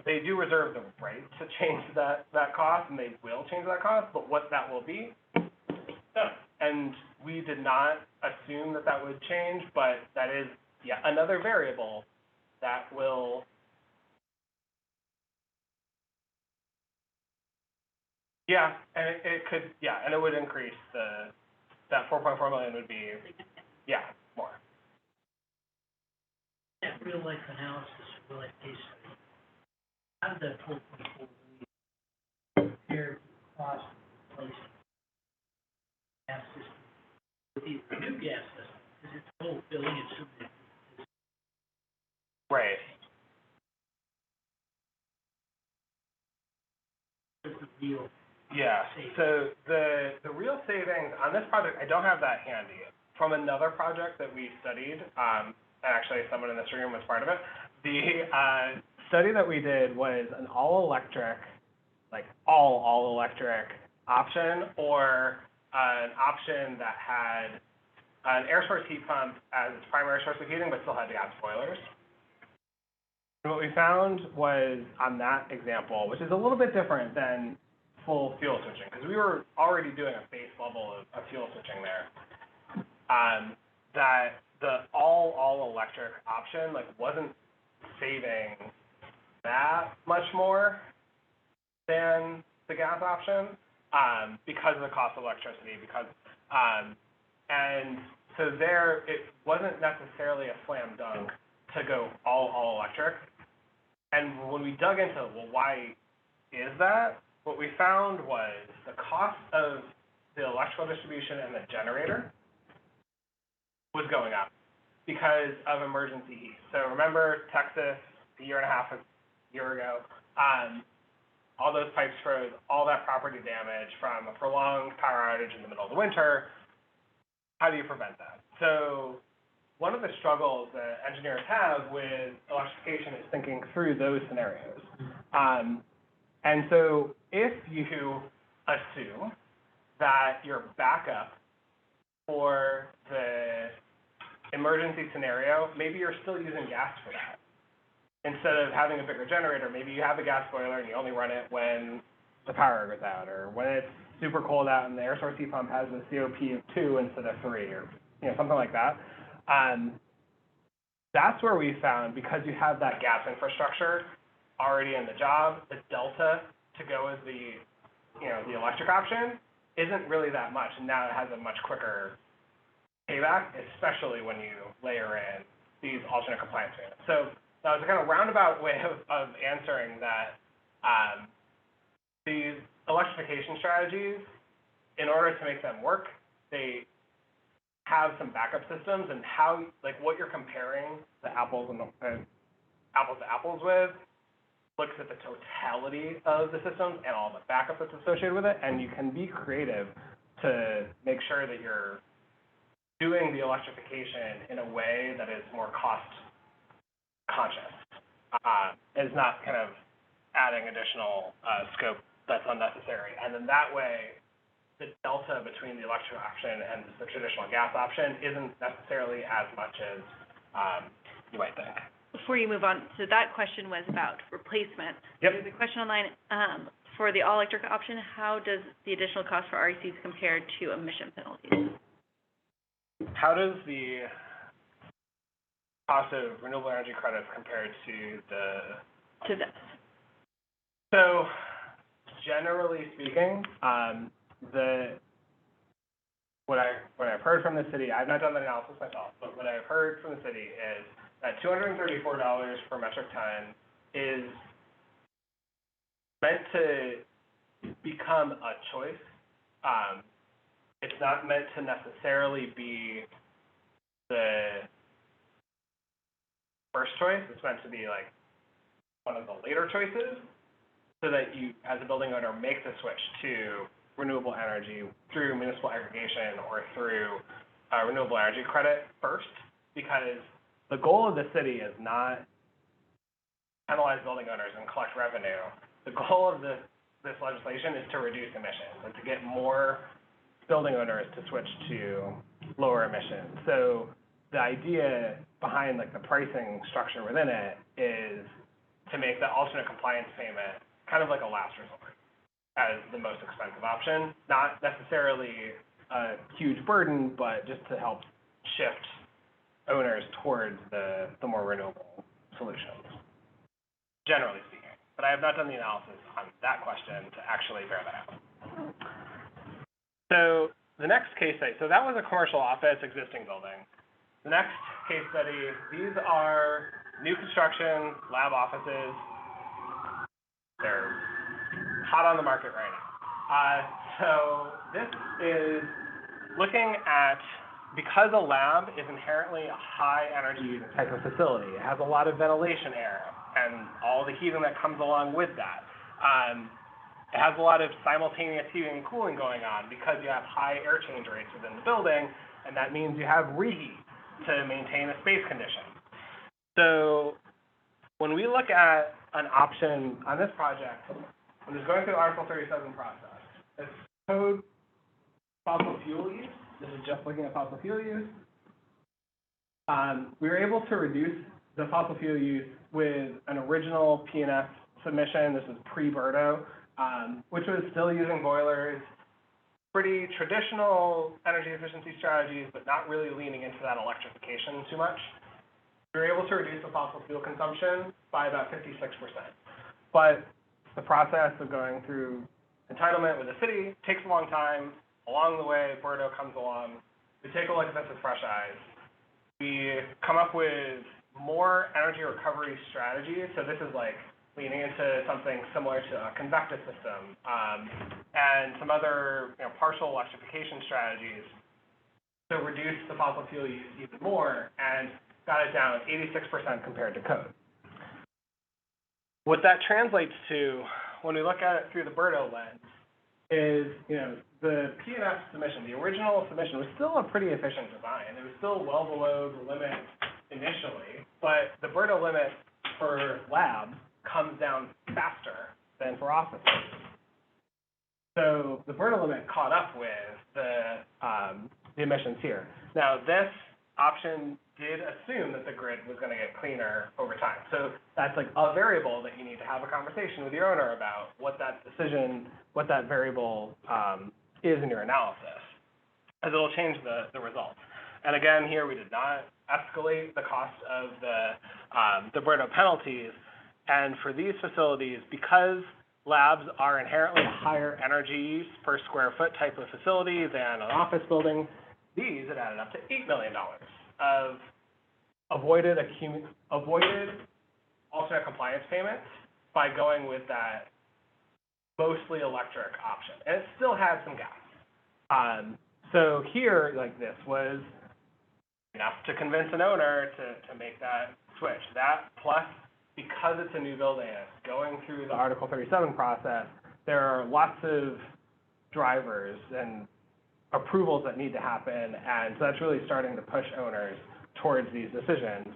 they do reserve the right to change that cost, and they will change that cost, but what that will be, and we did not assume that would change, but that is another variable that will, and it could, and it would increase that $4.4 million would be, more. that real life analysis, real life case study, how did that 12.4 million compare to the cost of replacing gas system with the new gas system? Because it's a whole billing, it's something Right. that's the real. Yeah, so the real savings on this project, I don't have that handy. From another project that we studied, and actually someone in this room was part of it, the study that we did was an all-electric, like all-electric option, or an option that had an air source heat pump as its primary source of heating, but still had gas boilers. And what we found was on that example, which is a little bit different than full fuel switching, because we were already doing a base level of fuel switching there, that the all-electric option, like, wasn't saving that much more than the gas option, because of the cost of electricity, and so there, it wasn't necessarily a slam dunk to go all electric. And when we dug into, well, why is that? What we found was the cost of the electrical distribution and the generator was going up because of emergency heat. So remember Texas a year ago, all those pipes froze, all that property damage from a prolonged power outage in the middle of the winter. How do you prevent that? So one of the struggles that engineers have with electrification is thinking through those scenarios. And so if you assume that your backup for the emergency scenario, maybe you're still using gas for that. Instead of having a bigger generator, maybe you have a gas boiler and you only run it when the power goes out, or when it's super cold out and the air source heat pump has a COP of 2 instead of 3, or something like that. That's where we found, because you have that gas infrastructure already in the job, the delta to go as the electric option isn't really that much, and now it has a much quicker payback, especially when you layer in these alternate compliance payments. So that was a kind of roundabout way of answering that. These electrification strategies, in order to make them work, they have some backup systems, and what you're comparing the apples to apples with looks at the totality of the systems and all the backup that's associated with it, and you can be creative to make sure that you're doing the electrification in a way that is more cost conscious. Is not kind of adding additional scope that's unnecessary, and then that way the delta between the electric option and the traditional gas option isn't necessarily as much as you might think. Before you move on, so that question was about replacement. Yep. There's a question online, for the all-electric option, how does the additional cost for RECs compare to emission penalties? How does the cost of renewable energy credits compare to To this. So, generally speaking, what I've heard from the city, I've not done the analysis myself, but what I've heard from the city is that $234 per metric ton is meant to become a choice. It's not meant to necessarily be the first choice. It's meant to be like one of the later choices, so that you, as a building owner, make the switch to renewable energy through municipal aggregation or through renewable energy credit first, because the goal of the city is not penalize building owners and collect revenue. The goal of this legislation is to reduce emissions and to get more building owners to switch to lower emissions. So the idea behind the pricing structure within it is to make the alternate compliance payment kind of like a last resort as the most expensive option, not necessarily a huge burden, but just to help shift owners towards the more renewable solutions, generally speaking. But I have not done the analysis on that question to actually bear that out. So the next case study, so that was a commercial office existing building. The next case study, these are new construction lab offices. They're hot on the market right now. So this is looking at, because a lab is inherently a high energy type of facility, it has a lot of ventilation air and all the heating that comes along with that. It has a lot of simultaneous heating and cooling going on because you have high air change rates within the building, and that means you have reheat to maintain a space condition. So when we look at an option on this project, when it's going through the Article 37 process, it's code fossil fuel use. This is just looking at fossil fuel use. We were able to reduce the fossil fuel use with an original P&F submission. This was pre-Berdo, which was still using boilers, pretty traditional energy efficiency strategies, but not really leaning into that electrification too much. We were able to reduce the fossil fuel consumption by about 56%. But the process of going through entitlement with the city takes a long time. Along the way, Berdo comes along. We take a look at this with fresh eyes. We come up with more energy recovery strategies. So this is like leaning into something similar to a convective system, and some other partial electrification strategies to reduce the fossil fuel use even more, and got it down 86% compared to code. What that translates to, when we look at it through the Berdo lens, is the P&F submission, the original submission, was still a pretty efficient design. It was still well below the limit initially, but the Berdo limit for labs comes down faster than for offices. So the Berdo limit caught up with the emissions here. Now this option did assume that the grid was going to get cleaner over time. So that's like a variable that you need to have a conversation with your owner about what that decision, what that variable is in your analysis, as it'll change the results. And again, here we did not escalate the cost of the Berdo penalties. And for these facilities, because labs are inherently a higher energy use per square foot type of facility than an office building, these had added up to $8 million of avoided alternate compliance payments by going with that mostly electric option. And it still had some gaps. So here, like this was enough to convince an owner to make that switch. That plus, because it's a new building and it's going through the Article 37 process, there are lots of drivers and approvals that need to happen, and so that's really starting to push owners towards these decisions.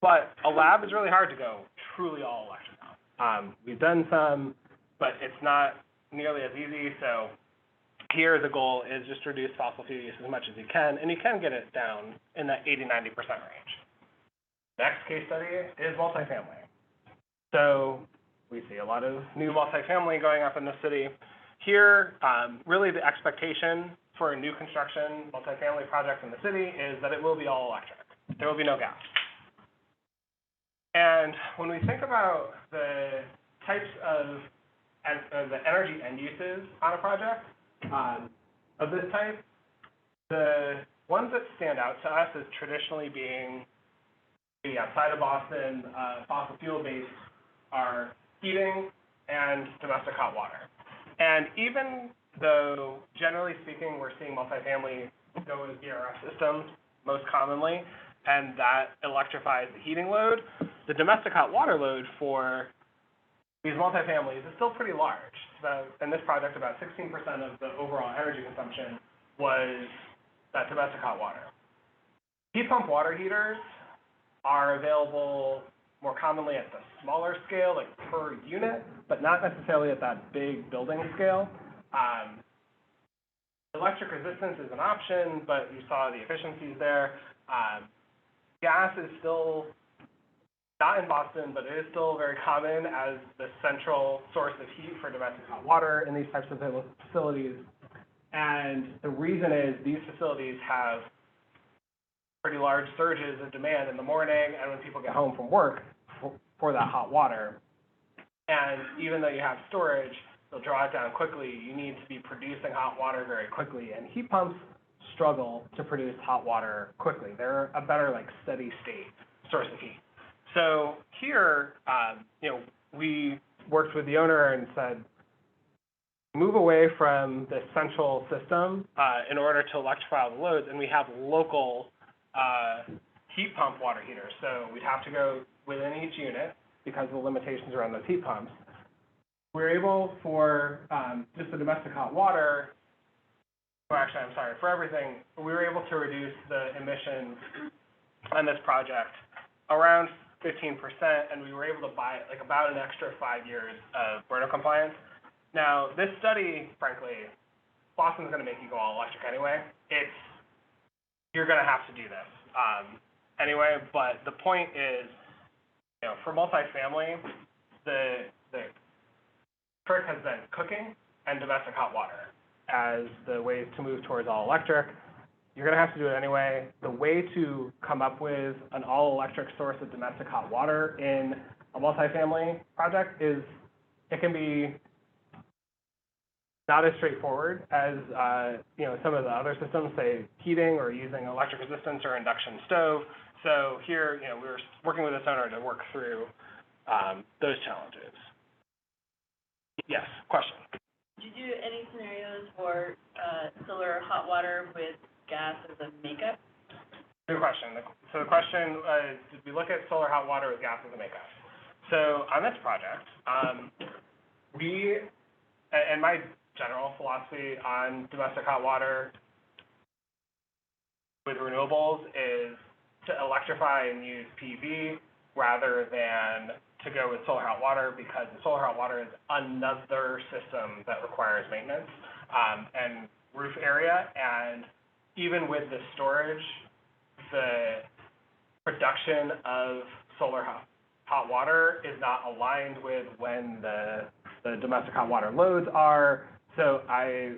But a lab is really hard to go truly all electric on. We've done some, but it's not nearly as easy. So here the goal is just to reduce fossil fuel use as much as you can, and you can get it down in that 80–90% range. Next case study is multifamily. So we see a lot of new multifamily going up in the city. Here, really the expectation for a new construction multifamily project in the city is that it will be all electric. There will be no gas. And when we think about the types of the energy end uses on a project of this type, the ones that stand out to us as traditionally being outside of Boston, fossil fuel based, are heating and domestic hot water. And even though, generally speaking, we're seeing multifamily go with VRF systems most commonly, and that electrifies the heating load, the domestic hot water load for these multifamilies is still pretty large. So in this project, about 16% of the overall energy consumption was that domestic hot water. Heat pump water heaters are available more commonly at the smaller scale, like per unit, but not necessarily at that big building scale. Electric resistance is an option, but you saw the efficiencies there. Gas is still not in Boston, but it is still very common as the central source of heat for domestic hot water in these types of facilities. And the reason is these facilities have pretty large surges of demand in the morning and when people get home from work for that hot water. And even though you have storage, they'll draw it down quickly. You need to be producing hot water very quickly. And heat pumps struggle to produce hot water quickly. They're a better, like, steady state source of heat. So here, we worked with the owner and said, move away from the central system in order to electrify all the loads, and we have local heat pump water heaters. So we'd have to go within each unit because of the limitations around those heat pumps. We're able for just the domestic hot water, for everything, we were able to reduce the emissions on this project around 15%, and we were able to buy like about an extra 5 years of Berdo compliance. Now, this study, frankly, Boston's going to make you go all electric anyway. You're going to have to do this anyway, but the point is, for multifamily, the trick has been cooking and domestic hot water as the ways to move towards all electric. You're going to have to do it anyway. The way to come up with an all-electric source of domestic hot water in a multifamily project is, it can be not as straightforward as some of the other systems, say heating or using electric resistance or induction stove. So here, we were working with this owner to work through those challenges. Yes, question. Did you do any scenarios for solar hot water with gas as a makeup? Good question. So the question was, did we look at solar hot water with gas as a makeup? So on this project, and my general philosophy on domestic hot water with renewables is to electrify and use PV rather than to go with solar hot water, because the solar hot water is another system that requires maintenance and roof area. And even with the storage, the production of solar hot water is not aligned with when the domestic hot water loads are. So I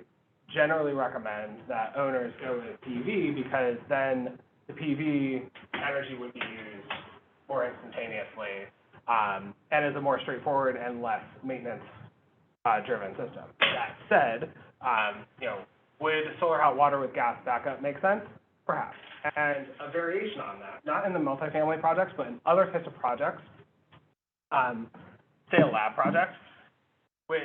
generally recommend that owners go with PV, because then the PV energy would be used more instantaneously and is a more straightforward and less maintenance driven system. That said, would solar hot water with gas backup make sense? Perhaps. And a variation on that, not in the multifamily projects, but in other types of projects, say a lab project, which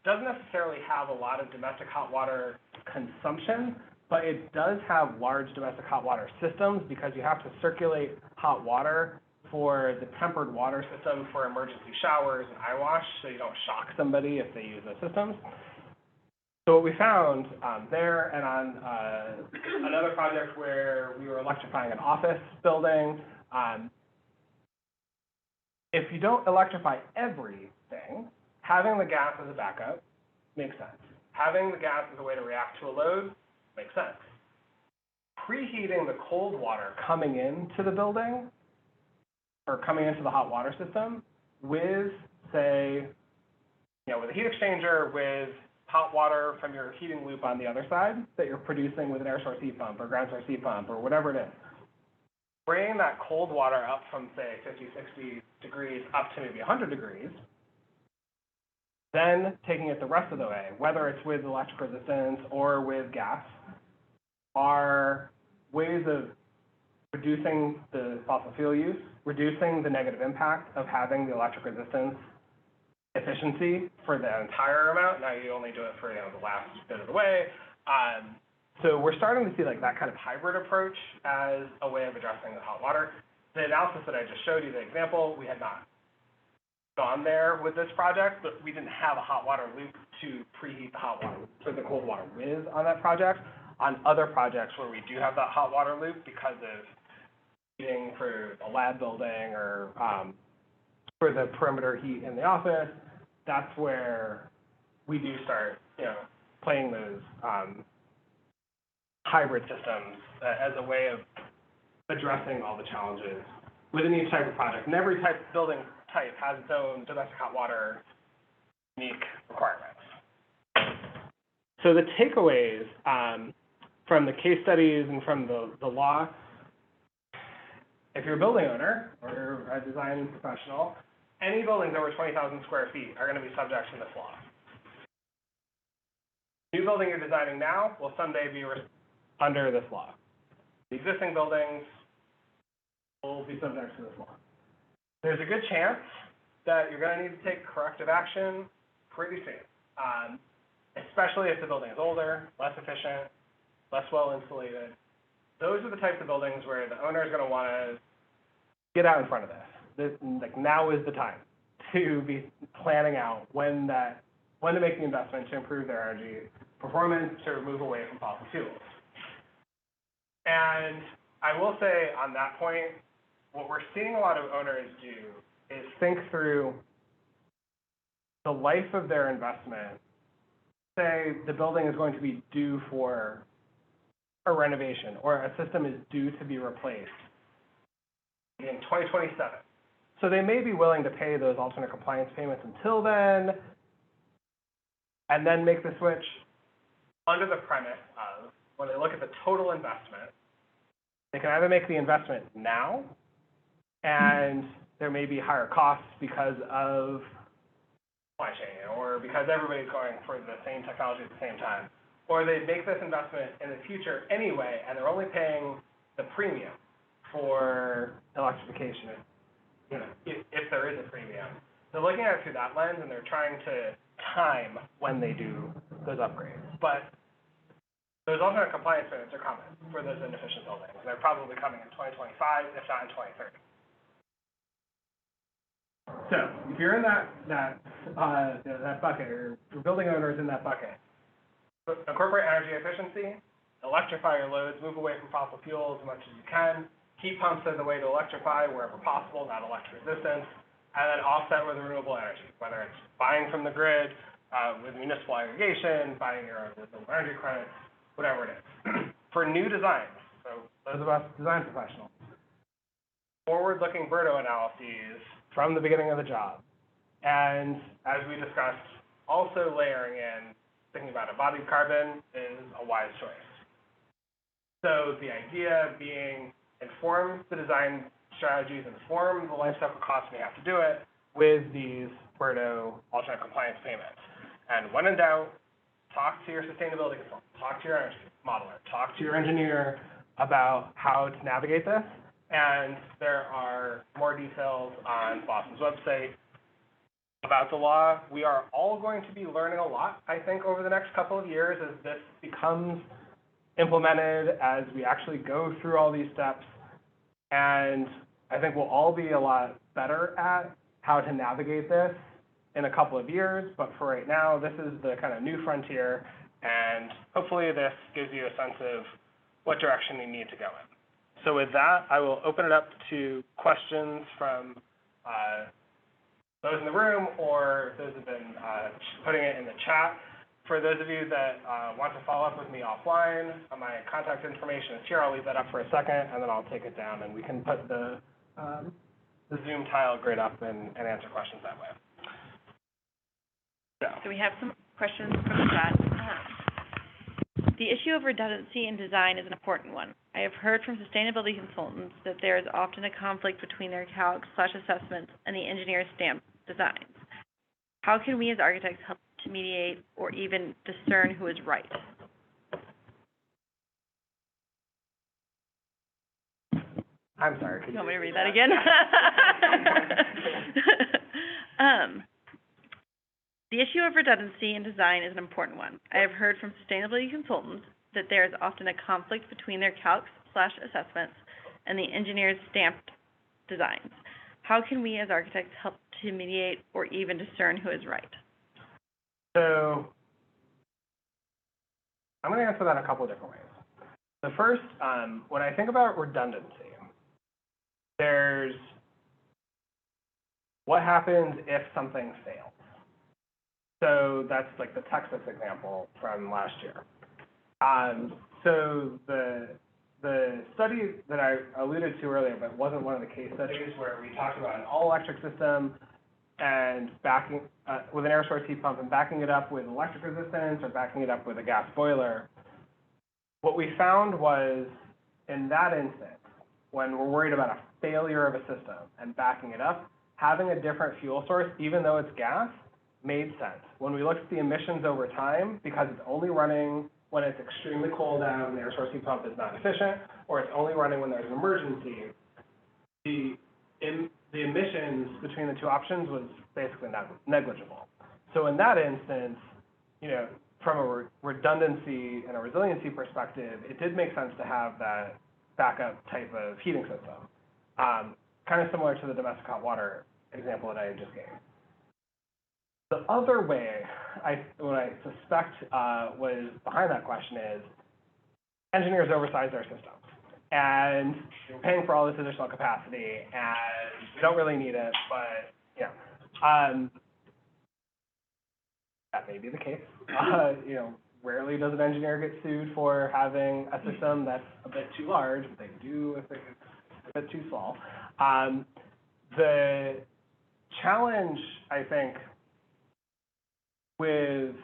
doesn't necessarily have a lot of domestic hot water consumption, but it does have large domestic hot water systems, because you have to circulate hot water for the tempered water system for emergency showers and eye wash, so you don't shock somebody if they use those systems. So what we found there, and on another project where we were electrifying an office building, if you don't electrify everything, having the gas as a backup makes sense. Having the gas as a way to react to a load makes sense. Preheating the cold water coming into the building, or coming into the hot water system with, say, with a heat exchanger, with hot water from your heating loop on the other side that you're producing with an air source heat pump or ground source heat pump or whatever it is. Bringing that cold water up from, say, 50, 60 degrees up to maybe 100 degrees, then taking it the rest of the way, whether it's with electric resistance or with gas, are ways of reducing the fossil fuel use, reducing the negative impact of having the electric resistance efficiency for the entire amount. Now you only do it for the last bit of the way. So we're starting to see like that kind of hybrid approach as a way of addressing the hot water. The analysis that I just showed you, the example, we had not gone there with this project, but we didn't have a hot water loop to preheat the hot water or the cold water with on that project. On other projects where we do have that hot water loop because of heating for a lab building or for the perimeter heat in the office, that's where we do start, playing those hybrid systems as a way of addressing all the challenges within each type of project. And every type building type has its own domestic hot water unique requirements. So the takeaways from the case studies and from the law, if you're a building owner or a design professional, any buildings over 20,000 square feet are going to be subject to this law. New building you're designing now will someday be under this law. The existing buildings will be subject to this law. There's a good chance that you're going to need to take corrective action pretty soon, especially if the building is older, less efficient, less well insulated. Those are the types of buildings where the owner is going to want to get out in front of this. Like, now is the time to be planning out when to make the investment to improve their energy performance, to move away from fossil fuels. And I will say on that point, what we're seeing a lot of owners do is think through the life of their investment. Say the building is going to be due for a renovation, or a system is due to be replaced in 2027. So they may be willing to pay those alternate compliance payments until then, and then make the switch under the premise of, when they look at the total investment, they can either make the investment now, and there may be higher costs because of supply chain, or because everybody's going for the same technology at the same time, or they make this investment in the future anyway, and they're only paying the premium for electrification, if there is a premium. They're looking at it through that lens, and they're trying to time when they do those upgrades. But those alternate compliance payments are coming for those inefficient buildings. They're probably coming in 2025, if not in 2030. So if you're in that bucket, or your building owner is in that bucket, incorporate energy efficiency, electrify your loads, move away from fossil fuels as much as you can, heat pumps are the way to electrify wherever possible, not electric resistance, and then offset with renewable energy, whether it's buying from the grid, with municipal aggregation, buying your own renewable energy credits, whatever it is. For new designs, so those of us design professionals, forward-looking Berdo analyses from the beginning of the job. And as we discussed, also layering in, thinking about embodied carbon is a wise choice. So the idea being, inform the design strategies, inform the life cycle costs when you have to do it with these Berdo alternate compliance payments. And when in doubt, talk to your sustainability consultant, talk to your energy modeler, talk to your engineer about how to navigate this. And there are more details on Boston's website about the law. We are all going to be learning a lot, I think, over the next couple of years as this becomes implemented, as we actually go through all these steps. And I think we'll all be a lot better at how to navigate this in a couple of years. But for right now, this is the kind of new frontier. And hopefully this gives you a sense of what direction you need to go in. So with that, I will open it up to questions from those in the room, or those who have been putting it in the chat. For those of you that want to follow up with me offline, my contact information is here. I'll leave that up for a second, and then I'll take it down, and we can put the Zoom tile grid up and answer questions that way. So we have some questions from the chat. The issue of redundancy in design is an important one. I have heard from sustainability consultants that there is often a conflict between their calcs/assessments and the engineer's stamped designs. How can we as architects help to mediate or even discern who is right? I'm sorry. You want me to read that again? The issue of redundancy in design is an important one. I have heard from sustainability consultants that there is often a conflict between their calcs/assessments and the engineer's stamped designs. How can we as architects help to mediate or even discern who is right? So I'm going to answer that in a couple of different ways. The first, when I think about redundancy, there's what happens if something fails. So that's like the Texas example from last year. So the study that I alluded to earlier, but wasn't one of the case studies, where we talked about an all-electric system and backing with an air source heat pump and backing it up with electric resistance or backing it up with a gas boiler. What we found was, in that instance, when we're worried about a failure of a system and backing it up, having a different fuel source, even though it's gas, made sense. When we looked at the emissions over time, because it's only running when it's extremely cold out and the air source heat pump is not efficient, or it's only running when there's an emergency, the emissions between the two options was basically negligible. So in that instance, you know, from a redundancy and a resiliency perspective, it did make sense to have that backup type of heating system. Kind of similar to the domestic hot water example that I just gave. The other way, what I suspect was behind that question is engineers oversize their systems. And you're paying for all this additional capacity, and you don't really need it, but, you know, that may be the case. You know, rarely does an engineer get sued for having a system that's a bit too large, but they do if it's a bit too small. The challenge, I think, with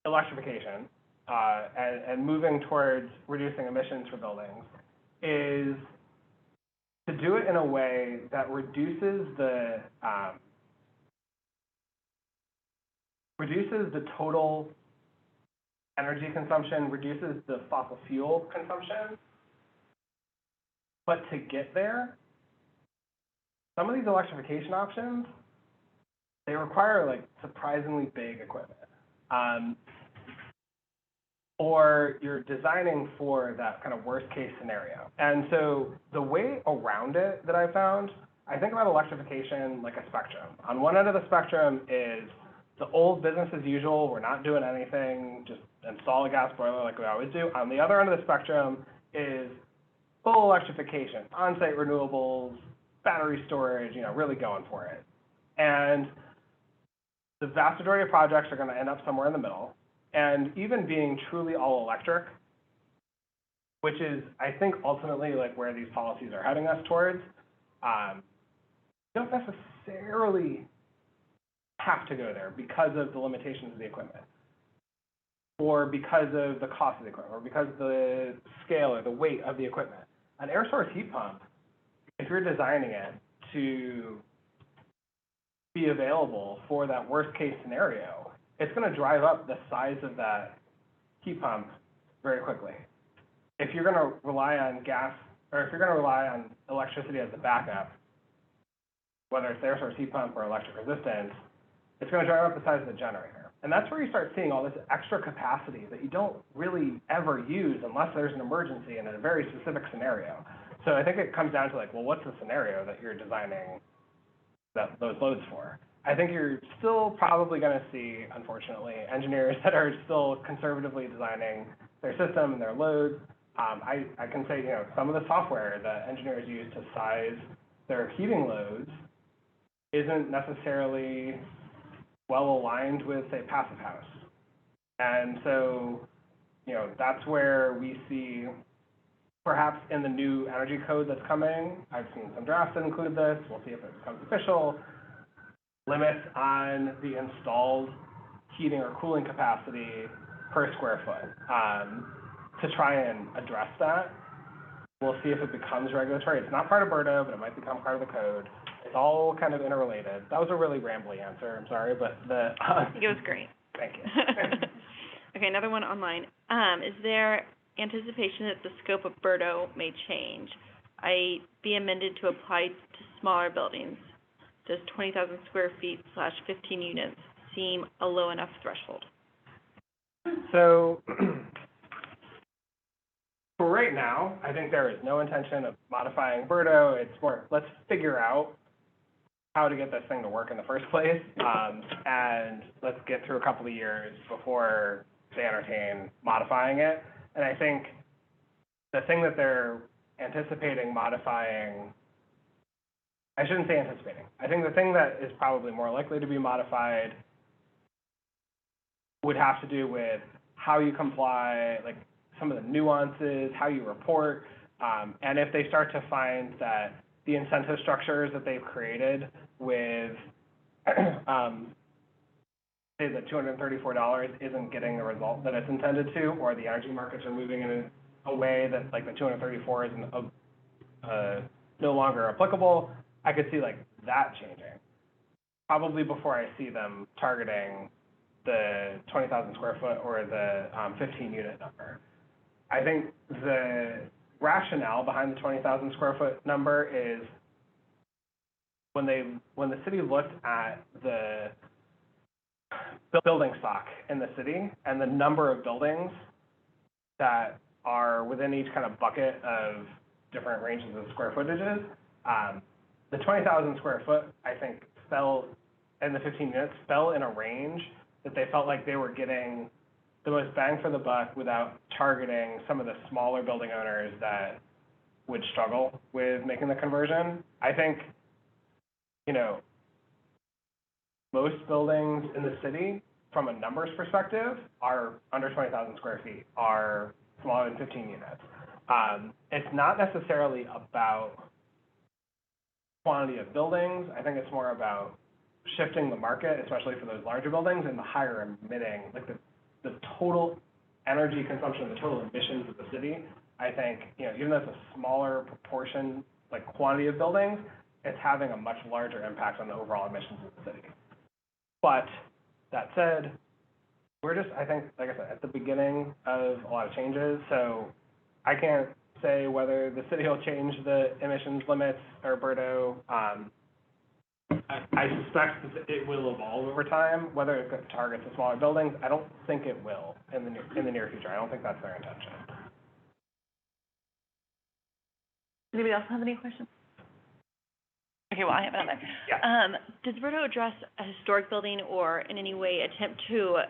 electrification and moving towards reducing emissions for buildings is to do it in a way that reduces the total energy consumption, reduces the fossil fuel consumption. But to get there, some of these electrification options, they require like surprisingly big equipment. Or you're designing for that kind of worst case scenario. And so the way around it that I found, I think about electrification like a spectrum. On one end of the spectrum is the old business as usual, we're not doing anything, just install a gas boiler like we always do. On the other end of the spectrum is full electrification, on-site renewables, battery storage, you know, really going for it. And the vast majority of projects are going to end up somewhere in the middle. And even being truly all electric, which is, I think, ultimately like where these policies are heading us towards, don't necessarily have to go there because of the limitations of the equipment, or because of the cost of the equipment, or because of the scale or the weight of the equipment. An air source heat pump, if you're designing it to be available for that worst case scenario, it's going to drive up the size of that heat pump very quickly. If you're going to rely on gas, or if you're going to rely on electricity as a backup, whether it's air source heat pump or electric resistance, it's going to drive up the size of the generator. And that's where you start seeing all this extra capacity that you don't really ever use unless there's an emergency in a very specific scenario. So I think it comes down to like, well, what's the scenario that you're designing those loads for? I think you're still probably going to see, unfortunately, engineers that are still conservatively designing their system and their loads. I can say, you know, some of the software that engineers use to size their heating loads isn't necessarily well aligned with, say, passive house. And so, you know, that's where we see, perhaps in the new energy code that's coming, I've seen some drafts that include this, we'll see if it becomes official, limits on the installed heating or cooling capacity per square foot to try and address that. We'll see if it becomes regulatory. It's not part of Berdo, but it might become part of the code. It's all kind of interrelated. That was a really rambly answer, I'm sorry, but I think it was great. Thank you. Okay, another one online. Is there anticipation that the scope of Berdo may change, i.e. be amended to apply to smaller buildings? Does 20,000 square feet / 15 units seem a low enough threshold? So for right now, I think there is no intention of modifying Berdo. It's more, let's figure out how to get this thing to work in the first place, and let's get through a couple of years before they entertain modifying it. And I think the thing that they're anticipating modifying, I shouldn't say anticipating. I think the thing that is probably more likely to be modified would have to do with how you comply, like some of the nuances, how you report, and if they start to find that the incentive structures that they've created with, say that $234 isn't getting the result that it's intended to, or the energy markets are moving in a way that like the 234 is no longer applicable, I could see like that changing. Probably before I see them targeting the 20,000 square foot or the 15 unit number. I think the rationale behind the 20,000 square foot number is when the city looked at the building stock in the city and the number of buildings that are within each kind of bucket of different ranges of square footages, the 20,000 square foot, I think, and the 15 units fell in a range that they felt like they were getting the most bang for the buck without targeting some of the smaller building owners that would struggle with making the conversion. I think, most buildings in the city, from a numbers perspective, are under 20,000 square feet, are smaller than 15 units. It's not necessarily about quantity of buildings. I think it's more about shifting the market, especially for those larger buildings, and the higher emitting, like the total energy consumption, the total emissions of the city. I think, even though it's a smaller proportion, like quantity of buildings, it's having a much larger impact on the overall emissions of the city. But that said, we're just, I think, like I said, at the beginning of a lot of changes, so I can't say whether the city will change the emissions limits or Berdo. I suspect that it will evolve over time. Whether it targets the smaller buildings, I don't think it will in the near future. I don't think that's their intention. Anybody else have any questions? Okay, well, I have another. Yeah. Does Berto address a historic building or in any way attempt to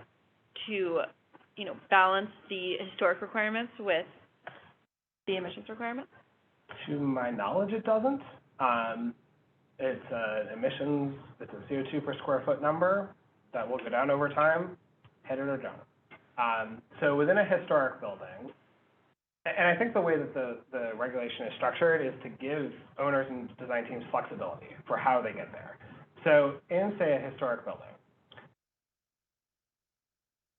balance the historic requirements with the emissions requirements? To my knowledge, it doesn't. It's emissions, it's a CO2 per square foot number that will go down over time, hit it or don't. So within a historic building, and I think the way that the regulation is structured is to give owners and design teams flexibility for how they get there. So in, say, a historic building,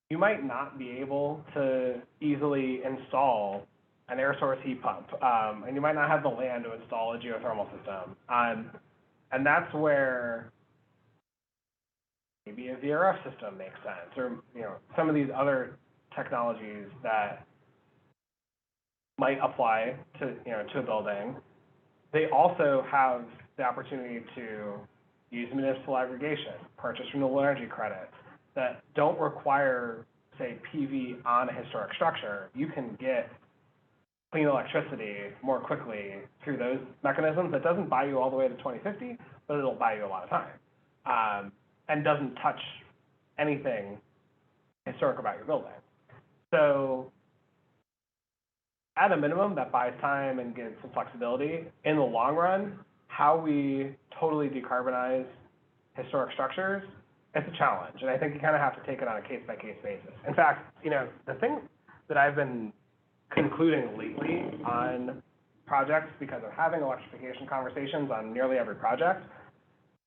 you might not be able to easily install an air source heat pump, and you might not have the land to install a geothermal system. And that's where maybe a VRF system makes sense, or some of these other technologies that might apply to to a building. They also have the opportunity to use municipal aggregation, purchase renewable energy credits that don't require, say, PV on a historic structure. You can get clean electricity more quickly through those mechanisms. That doesn't buy you all the way to 2050, but it'll buy you a lot of time, and doesn't touch anything historic about your building. So at a minimum, that buys time and gives some flexibility. In the long run, how we totally decarbonize historic structures, it's a challenge. And I think you kind of have to take it on a case-by-case basis. In fact, the thing that I've been concluding lately on projects, because of having electrification conversations on nearly every project,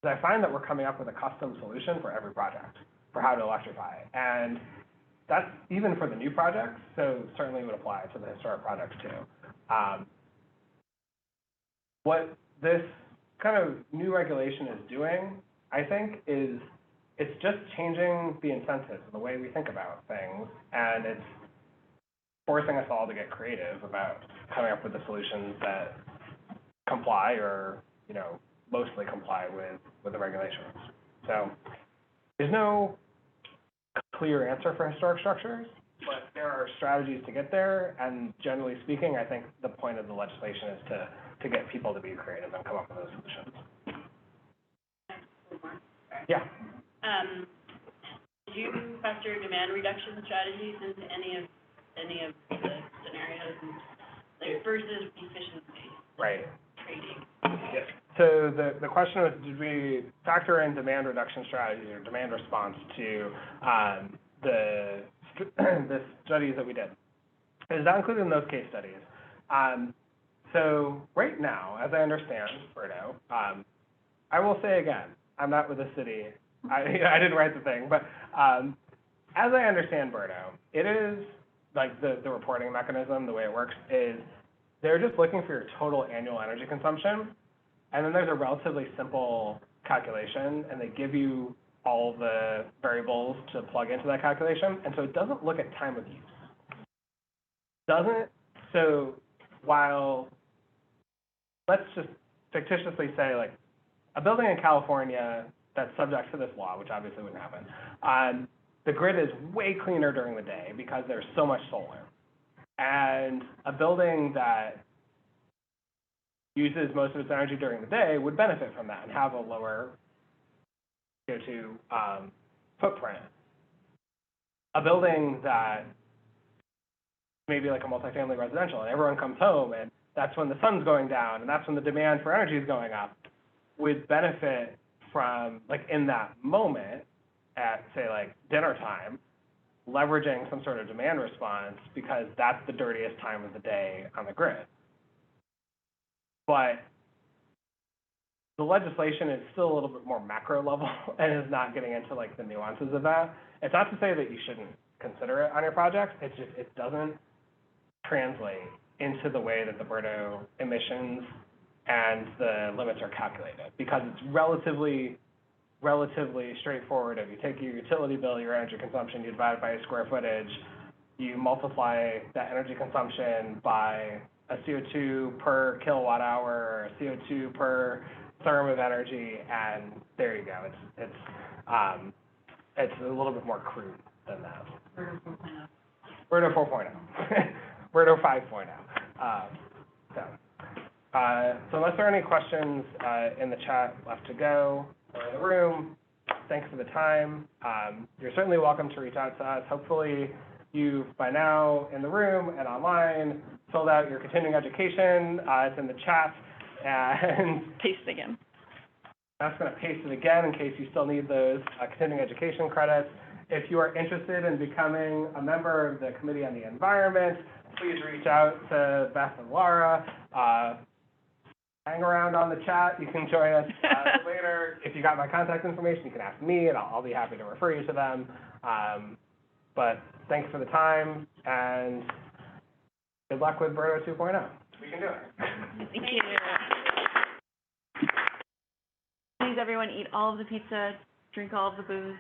is I find that we're coming up with a custom solution for every project for how to electrify. And that's even for the new projects, so certainly would apply to the historic projects too. What this kind of new regulation is doing, I think, is it's just changing the incentives and the way we think about things, and it's forcing us all to get creative about coming up with the solutions that comply or, mostly comply with the regulations. So there's no clear answer for historic structures, but there are strategies to get there, and generally speaking, I think the point of the legislation is to get people to be creative and come up with those solutions. Yeah. Did you factor demand reduction strategies into any of the scenarios, like versus efficiency? Right. Trading. Yes. So the question was, did we factor in demand reduction strategies or demand response to the studies that we did? Is that included in those case studies? So right now, as I understand Berdo, I will say again, I'm not with the city. I didn't write the thing, but as I understand Berdo, it is like the reporting mechanism, the way it works is they're just looking for your total annual energy consumption, and then there's a relatively simple calculation, and they give you all the variables to plug into that calculation, and so it doesn't look at time of use. So while, let's just fictitiously say, like, a building in California that's subject to this law, which obviously wouldn't happen, the grid is way cleaner during the day because there's so much solar. And a building that uses most of its energy during the day would benefit from that and have a lower CO2 footprint. A building that maybe like a multifamily residential, and everyone comes home and that's when the sun's going down and that's when the demand for energy is going up, would benefit from, like, in that moment at, say, like dinner time, leveraging some sort of demand response because that's the dirtiest time of the day on the grid. But the legislation is still a little bit more macro level and is not getting into, like, the nuances of that. It's not to say that you shouldn't consider it on your projects, it's just, it doesn't translate into the way that the Berdo emissions and the limits are calculated, because it's relatively straightforward. If you take your utility bill, your energy consumption, you divide it by your square footage, you multiply that energy consumption by a CO2 per kilowatt hour, or a CO2 per therm of energy, and there you go. It's a little bit more crude than that. Berdo 4.0. Berdo 5.0. So unless there are any questions in the chat left to go or in the room, thanks for the time. You're certainly welcome to reach out to us. Hopefully you've by now in the room and online filled out your continuing education. It's in the chat, and Paste it again. I'm just going to paste it again in case you still need those continuing education credits. If you are interested in becoming a member of the Committee on the Environment, please reach out to Beth and Laura. Hang around on the chat. You can join us later. If you got my contact information, you can ask me, and I'll be happy to refer you to them. But thanks for the time, and good luck with Berdo 2.0. We can do it. Thank you. Please, everyone, eat all of the pizza, drink all of the booze.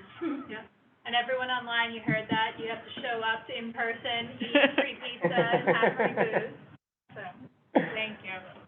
Yeah. And everyone online, you heard that. You have to show up in person, eat free pizza, and have free booze. So, thank you.